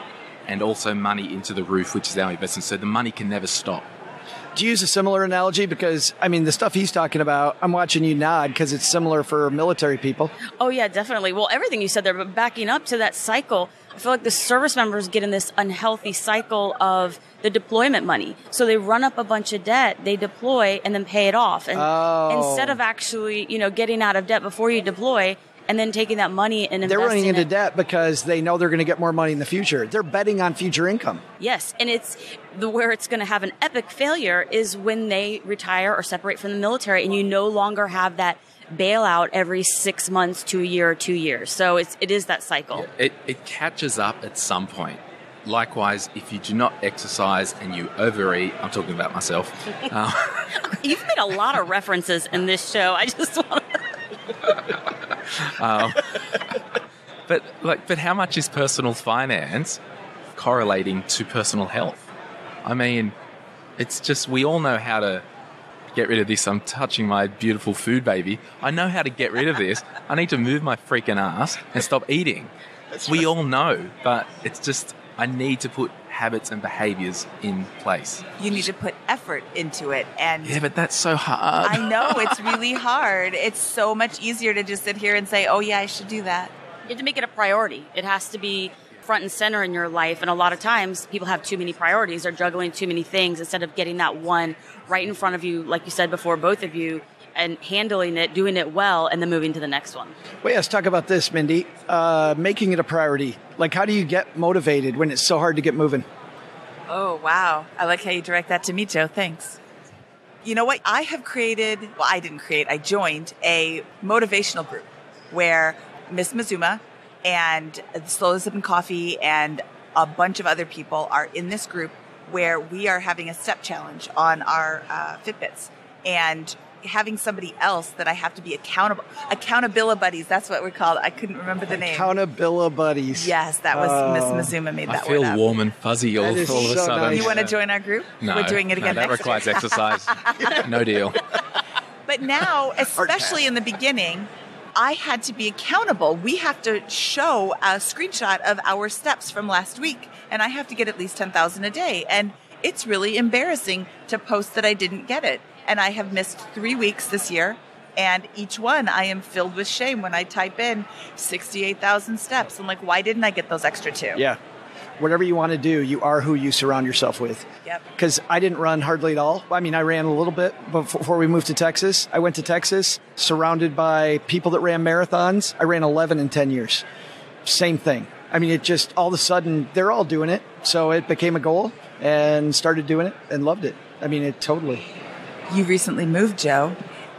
and also money into the roof, which is our investment. So the money can never stop. Do you use a similar analogy? Because, I mean, the stuff he's talking about, I'm watching you nod because it's similar for military people. Oh, yeah, definitely. Well, everything you said there, but backing up to that cycle, I feel like the service members get in this unhealthy cycle of the deployment money. So they run up a bunch of debt, they deploy, and then pay it off. And instead of actually, getting out of debt before you deploy, and then taking that money and investing They're running into it. debt because they know they're going to get more money in the future. They're betting on future income. Yes, and it's where it's going to have an epic failure is when they retire or separate from the military, and you no longer have that bailout every 6 months to a year or 2 years. So it is that cycle. It catches up at some point. Likewise, if you do not exercise and you overeat, I'm talking about myself. You've made a lot of references in this show. I just want to... But how much is personal finance correlating to personal health? I mean, it's just, we all know how to get rid of this. I'm touching my beautiful food baby. I know how to get rid of this. I need to move my freaking ass and stop eating. We all know, but it's just, I need to put habits and behaviors in place. You need to put effort into it. And yeah, but that's so hard. I know, it's really hard. It's so much easier to just sit here and say, oh yeah, I should do that. You have to make it a priority. It has to be front and center in your life. And a lot of times people have too many priorities. They're juggling too many things instead of getting that one right in front of you, like you said before, both of you, and handling it, doing it well, and then moving to the next one. Well, let's talk about this, Mindy. Making it a priority. Like, how do you get motivated when it's so hard to get moving? Oh, wow. I like how you direct that to me, Joe. Thanks. You know what? I joined a motivational group where Miss Mazuma and Slow Sip and Coffee and a bunch of other people are in this group where we are having a step challenge on our Fitbits and having somebody else that I have to be accountability buddies. That's what we're called. I couldn't remember the name. Accountability buddies. Yes, that was Miss Mazuma made that I feel word up. warm and fuzzy all of a so sudden. nice. You want to join our group? No, We're doing it again that next requires year. exercise. No deal. But now, especially in the beginning, I had to be accountable. We have to show a screenshot of our steps from last week, and I have to get at least 10,000 a day. And it's really embarrassing to post that I didn't get it. And I have missed 3 weeks this year, and each one I am filled with shame when I type in 68,000 steps. I'm like, why didn't I get those extra 2? Yeah. Whatever you want to do, you are who you surround yourself with. Yep. Because I didn't run hardly at all. I mean, I ran a little bit before we moved to Texas. I went to Texas surrounded by people that ran marathons. I ran 11 in 10 years. Same thing. I mean, it just all of a sudden they're all doing it. So it became a goal and started doing it and loved it. I mean, it totally. You recently moved, Joe.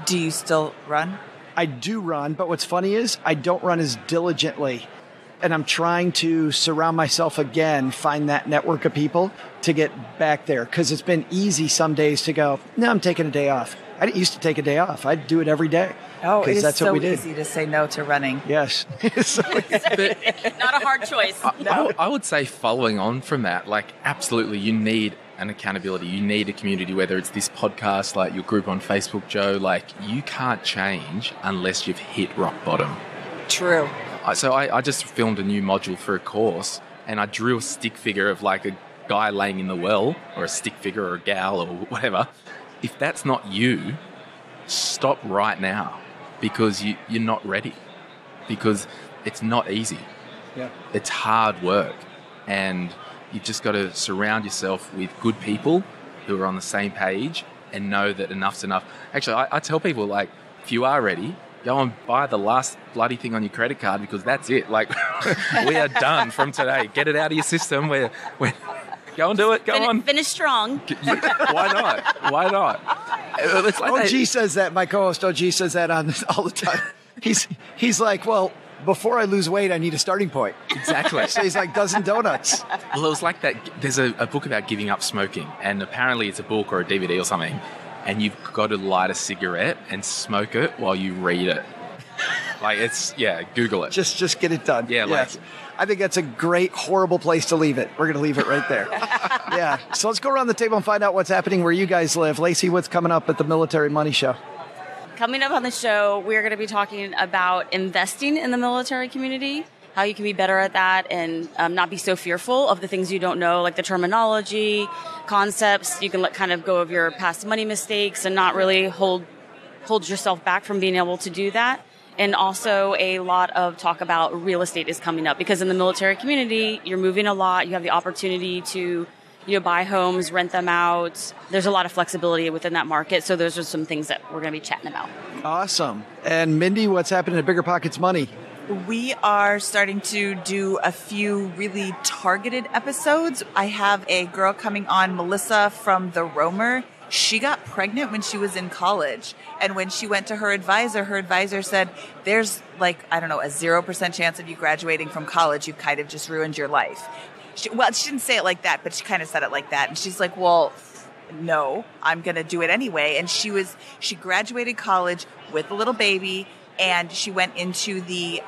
Do you still run? I do run, but what's funny is I don't run as diligently. And I'm trying to surround myself again, find that network of people to get back there. Because it's been easy some days to go, no, I'm taking a day off. I didn't used to take a day off. I'd do it every day. Oh, it is that's so what we did. easy to say no to running. Yes. Not a hard choice. I would say following on from that, like absolutely you need an accountability. You need a community, whether it's this podcast, like your group on Facebook, Joe, like you can't change unless you've hit rock bottom. True. So I just filmed a new module for a course and I drew a stick figure of like a guy laying in the well or a stick figure or a gal or whatever. If that's not you, stop right now because you're not ready because it's not easy. Yeah. It's hard work and you've just got to surround yourself with good people who are on the same page and know that enough's enough. Actually, I tell people, like, if you are ready, go and buy the last bloody thing on your credit card because that's it. Like, we are done from today. Get it out of your system. We're go and do it. Go on. Finish strong. Why not? Why not? It's like OG says that. My co-host OG says that on this all the time. He's like, well, before I lose weight, I need a starting point. Exactly. So he's like dozen donuts. Well, it was like that. There's a book about giving up smoking, and apparently it's a book or a DVD or something, and you've got to light a cigarette and smoke it while you read it. Like, Google it. Just get it done. Yeah, yes. I think that's a great, horrible place to leave it. We're going to leave it right there. Yeah. So let's go around the table and find out what's happening where you guys live. Lacey, what's coming up at the Military Money Show? Coming up on the show, we're going to be talking about investing in the military community, how you can be better at that and not be so fearful of the things you don't know, like the terminology, concepts. You can let kind of go of your past money mistakes and not really hold yourself back from being able to do that. And also a lot of talk about real estate is coming up because in the military community, you're moving a lot. You have the opportunity to buy homes, rent them out. There's a lot of flexibility within that market. So those are some things that we're going to be chatting about. Awesome. And Mindy, what's happening at Bigger Pockets Money? We are starting to do a few really targeted episodes. I have a girl coming on, Melissa from The Roamer. She got pregnant when she was in college. And when she went to her advisor said, there's a 0% chance of you graduating from college. You've kind of just ruined your life. She didn't say it like that, but she kind of said it like that. And she's like, well, no, I'm going to do it anyway. And she graduated college with a little baby and she went into the,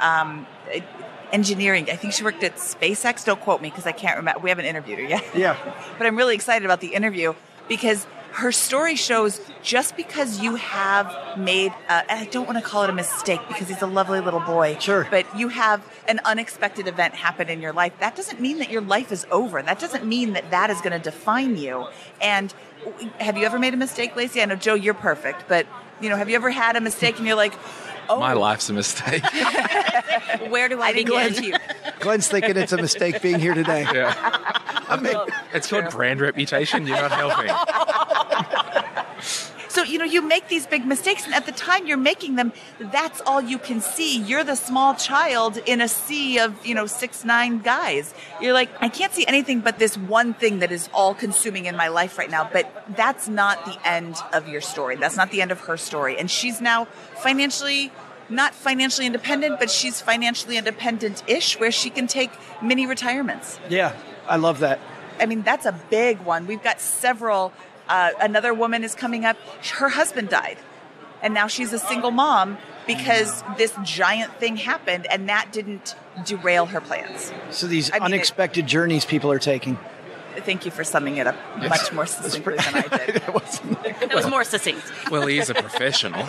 engineering. I think she worked at SpaceX. Don't quote me because I can't remember. We haven't interviewed her yet. Yeah. But I'm really excited about the interview because her story shows just because you have made, and I don't want to call it a mistake because he's a lovely little boy. Sure. But you have an unexpected event happen in your life. That doesn't mean that your life is over. That doesn't mean that is going to define you. And have you ever made a mistake, Lacey? I know, Joe, you're perfect. But, have you ever had a mistake and you're like, oh. My life's a mistake. Where do I begin? Glenn's thinking it's a mistake being here today. Yeah. It's called brand reputation. You're not helping. So, you make these big mistakes, and at the time you're making them, that's all you can see. You're the small child in a sea of, 6'9" guys. You're like, I can't see anything but this one thing that is all consuming in my life right now. But that's not the end of your story. That's not the end of her story. And she's now not financially independent, but she's financially independent-ish, where she can take mini retirements. Yeah, I love that. I mean, that's a big one. We've got several. Another woman is coming up. Her husband died, and now she's a single mom because this giant thing happened, and that didn't derail her plans. So these unexpected journeys people are taking. Thank you for summing it up much more succinctly than I did. It was more succinct. Well, he is a professional.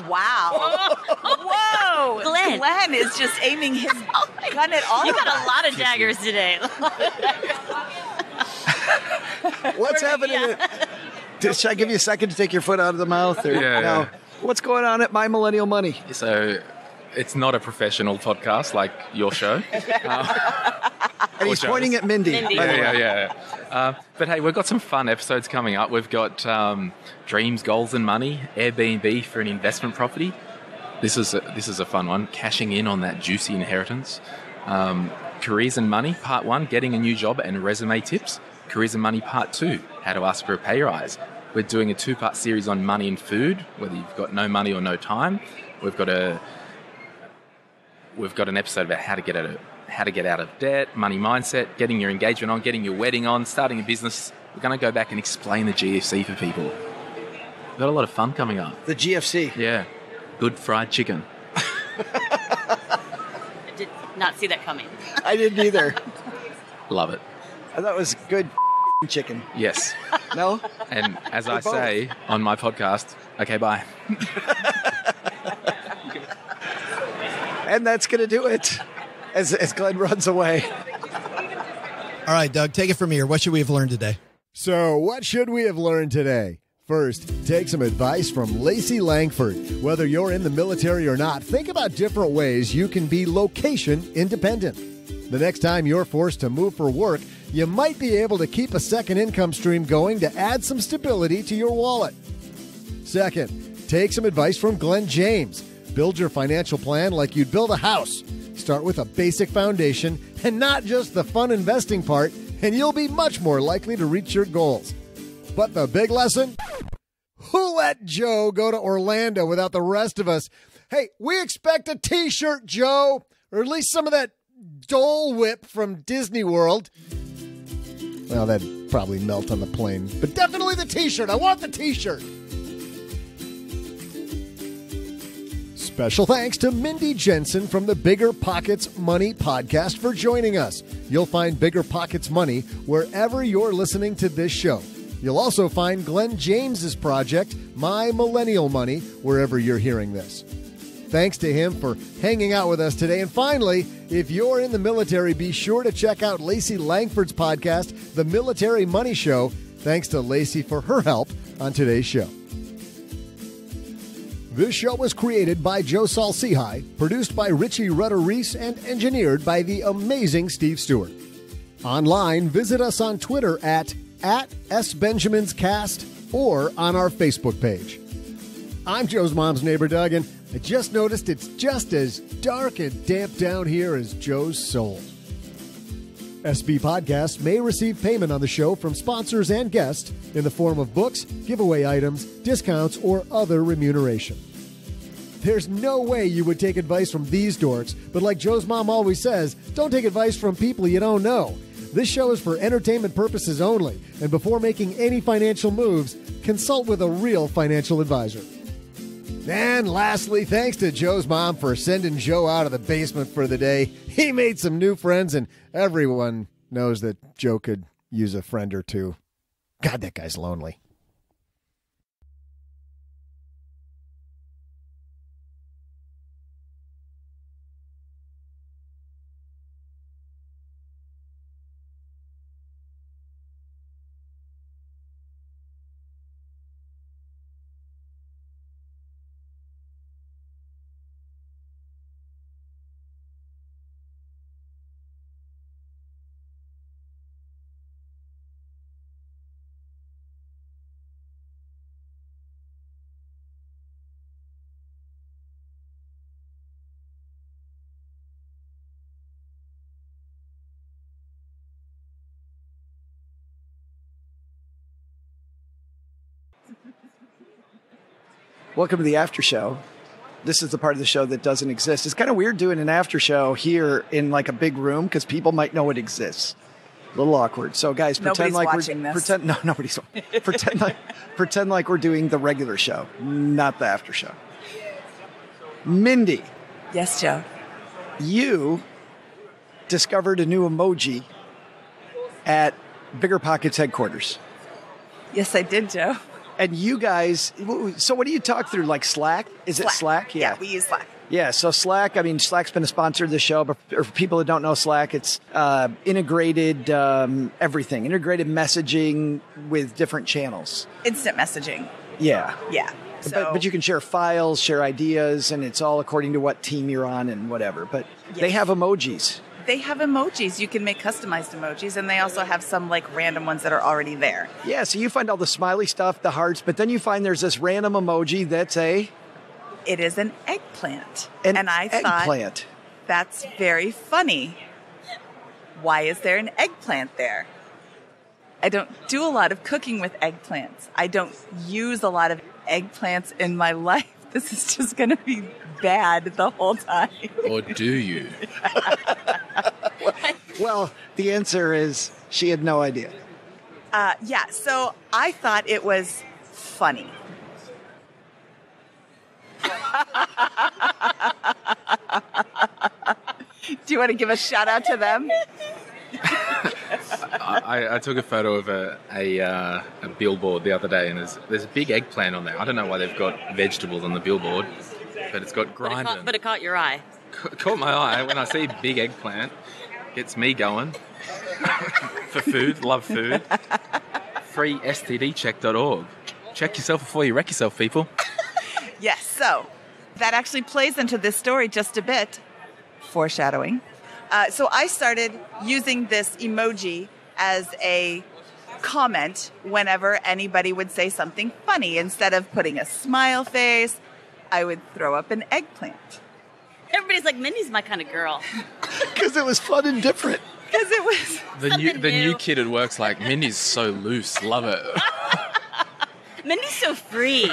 Wow. Whoa. Glenn is just aiming his gun at all You of got us. a lot of daggers today. What's happening? Should I give you a second to take your foot out of the mouth? Or, Yeah. What's going on at My Millennial Money? So it's not a professional podcast like your show. And he's pointing at Mindy. Yeah. But hey, we've got some fun episodes coming up. We've got Dreams, Goals and Money, Airbnb for an investment property. This is a fun one. Cashing in on that juicy inheritance. Careers and Money, Part 1, Getting a New Job and Resume Tips. Careers and Money, Part 2, How to Ask for a Pay Rise. We're doing a 2-part series on money and food, whether you've got no money or no time. We've got an episode about how to get out of debt, money mindset, getting your engagement on, getting your wedding on, starting a business. We're going to go back and explain the GFC for people. We've got a lot of fun coming up. The GFC. Yeah. Good fried chicken. I did not see that coming. I didn't either. Love it. I thought it was good chicken. Yes. No? And as I both. say on my podcast, okay, bye. And that's going to do it as Glenn runs away. All right, Doug, take it from here. What should we have learned today? So, what should we have learned today? First, take some advice from Lacey Langford. Whether you're in the military or not, think about different ways you can be location independent. The next time you're forced to move for work, you might be able to keep a second income stream going to add some stability to your wallet. Second, take some advice from Glen James. Build your financial plan like you'd build a house. Start with a basic foundation and not just the fun investing part, and you'll be much more likely to reach your goals. But the big lesson? Who let Joe go to Orlando without the rest of us? Hey, we expect a T-shirt, Joe, or at least some of that Dole Whip from Disney World. Well, that'd probably melt on the plane, but definitely the T-shirt. I want the T-shirt. Special thanks to Mindy Jensen from the Bigger Pockets Money podcast for joining us. You'll find Bigger Pockets Money wherever you're listening to this show. You'll also find Glen James's project, My Millennial Money, wherever you're hearing this. Thanks to him for hanging out with us today. And finally, if you're in the military, be sure to check out Lacey Langford's podcast, The Military Money Show. Thanks to Lacey for her help on today's show. This show was created by Joe Saul-Sehy, produced by Richie Rutter-Reese, and engineered by the amazing Steve Stewart. Online, visit us on Twitter at @SBenjaminsCast or on our Facebook page. I'm Joe's mom's neighbor, Doug, and I just noticed it's just as dark and damp down here as Joe's soul. SB Podcasts may receive payment on the show from sponsors and guests in the form of books, giveaway items, discounts, or other remuneration. There's no way you would take advice from these dorks, but like Joe's mom always says, don't take advice from people you don't know. This show is for entertainment purposes only, and before making any financial moves, consult with a real financial advisor. And lastly, thanks to Joe's mom for sending Joe out of the basement for the day. He made some new friends, and everyone knows that Joe could use a friend or two. God, that guy's lonely. Welcome to the after show. This is the part of the show that doesn't exist. It's kind of weird doing an after show here in like a big room because people might know it exists. A little awkward. So guys, pretend like nobody's pretend like we're doing the regular show, not the after show. Mindy. Yes, Joe. You discovered a new emoji at Bigger Pockets headquarters. Yes, I did, Joe. And you guys, so what do you talk through? Like Slack? Is it Slack? Yeah, we use Slack. Yeah, so Slack, I mean, Slack's been a sponsor of the show, but for people that don't know Slack, it's integrated everything, integrated messaging with different channels. Instant messaging. Yeah. Yeah. So, but you can share files, share ideas, and it's all according to what team you're on and whatever. But They have emojis. They have emojis. You can make customized emojis, and they also have some like random ones that are already there. Yeah, so you find all the smiley stuff, the hearts, but then you find there's this random emoji that's It is an eggplant. And I thought, that's very funny. Why is there an eggplant there? I don't do a lot of cooking with eggplants. I don't use a lot of eggplants in my life. This is just going to be bad the whole time. Or do you? Well, the answer is she had no idea. Yeah, so I thought it was funny. Do you want to give a shout out to them? I took a photo of a billboard the other day, and there's a big eggplant on there. I don't know why they've got vegetables on the billboard, but it's got grinding. But it caught your eye. Caught my eye. When I see big eggplant, gets me going. For food, love food. FreeSTDcheck.org. Check yourself before you wreck yourself, people. Yes, so that actually plays into this story just a bit. Foreshadowing. So I started using this emoji as a comment whenever anybody would say something funny. Instead of putting a smile face, I would throw up an eggplant. Everybody's like, Mindy's my kind of girl. Because it was fun and different. Because it was the new kid at work's like, Mindy's so loose, love it. Mindy's so free.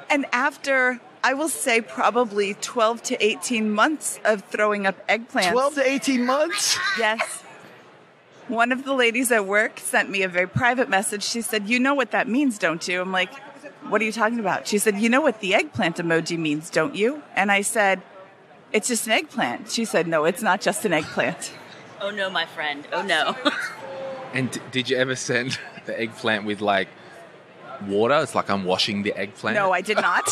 And after, I will say, probably 12 to 18 months of throwing up eggplants. 12 to 18 months? Yes. One of the ladies at work sent me a very private message. She said, "You know what that means, don't you?" I'm like, "What are you talking about?" She said, "You know what the eggplant emoji means, don't you?" And I said, "It's just an eggplant." She said, "No, it's not just an eggplant." Oh no, my friend. Oh no. And did you ever send the eggplant with like water? It's like I'm washing the eggplant. No, I did not.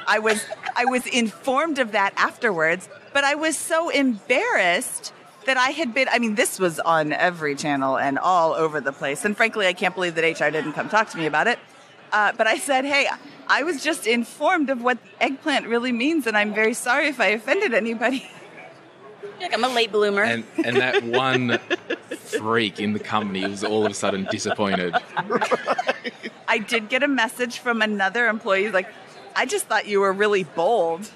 I was informed of that afterwards, but I was so embarrassed that I had been, I mean, this was on every channel and all over the place. And frankly, I can't believe that HR didn't come talk to me about it. But I said, hey, I was just informed of what eggplant really means, and I'm very sorry if I offended anybody. Like, I'm a late bloomer. And that one freak in the company was all of a sudden disappointed. I did get a message from another employee like, "I just thought you were really bold."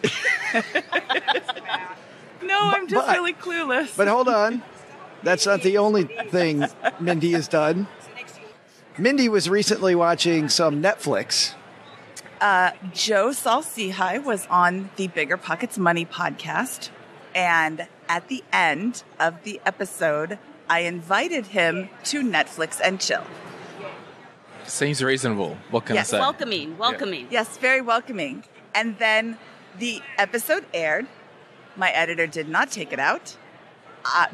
No, I'm just really clueless. But hold on. That's not the only thing Mindy has done. Mindy was recently watching some Netflix. Joe Saul-Sehy was on the Bigger Pockets Money podcast. And at the end of the episode, I invited him to Netflix and chill. Seems reasonable. What can I say? Welcoming. Yes, very welcoming. And then the episode aired. My editor did not take it out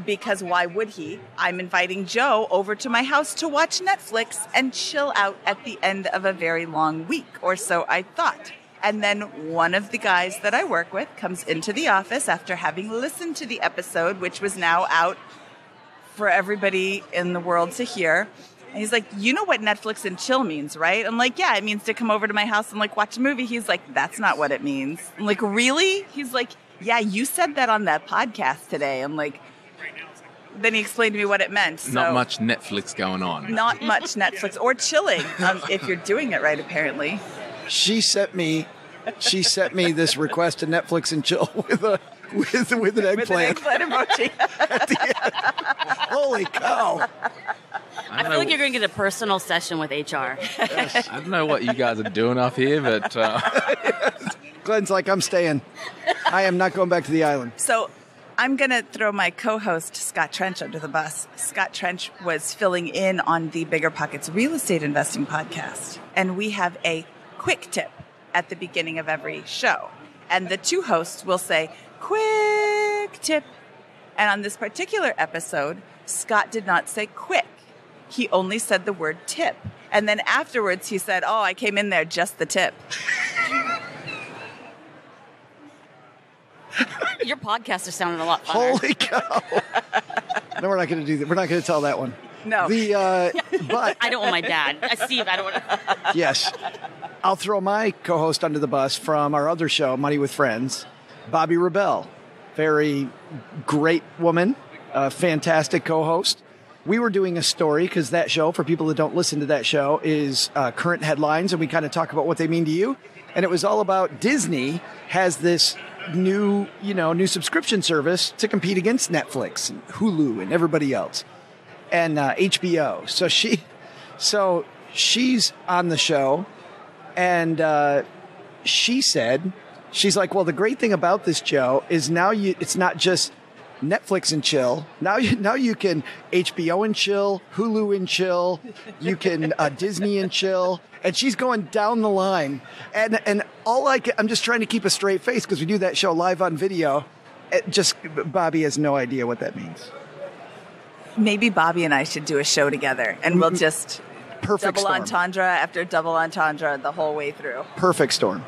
because why would he? I'm inviting Joe over to my house to watch Netflix and chill out at the end of a very long week, or so I thought. And then one of the guys that I work with comes into the office after having listened to the episode, which was now out for everybody in the world to hear. And he's like, "You know what Netflix and chill means, right?" I'm like, "Yeah, it means to come over to my house and like watch a movie." He's like, "That's not what it means." I'm like, "Really?" He's like, "Yeah, you said that on that podcast today." I'm like, then he explained to me what it meant. So, not much Netflix going on. Not much Netflix or chilling, if you're doing it right, apparently. She sent me this request to Netflix and chill with an eggplant. With an eggplant emoji. At the end. Holy cow. I feel like you're going to get a personal session with HR. I don't know what you guys are doing off here, but... Glen's like, "I'm staying. I am not going back to the island." So I'm going to throw my co-host, Scott Trench, under the bus. Scott Trench was filling in on the Bigger Pockets Real Estate Investing podcast. And we have a quick tip at the beginning of every show. And the two hosts will say, "Quick tip." And on this particular episode, Scott did not say quick. He only said the word tip. And then afterwards he said, "Oh, I came in there just the tip." Your podcast is sounding a lot funner. Holy cow. No, we're not going to do that. We're not going to tell that one. No. But I don't want my dad. Steve, I don't want to. yes, I'll throw my co-host under the bus from our other show, Money with Friends, Bobby Rebell. Very great woman, fantastic co-host. We were doing a story because that show, for people that don't listen to that show, is current headlines, and we kind of talk about what they mean to you. And it was all about Disney has this new subscription service to compete against Netflix and Hulu and everybody else, and HBO. So she's on the show, and she's like, "Well, the great thing about this, Joe, is now it's not just Netflix and chill. Now you can HBO and chill, Hulu and chill, you can Disney and chill." And she's going down the line, and I'm just trying to keep a straight face because we do that show live on video. Bobby has no idea what that means. Maybe Bobby and I should do a show together, and we'll just Perfect double storm. entendre after double entendre the whole way through. Perfect storm.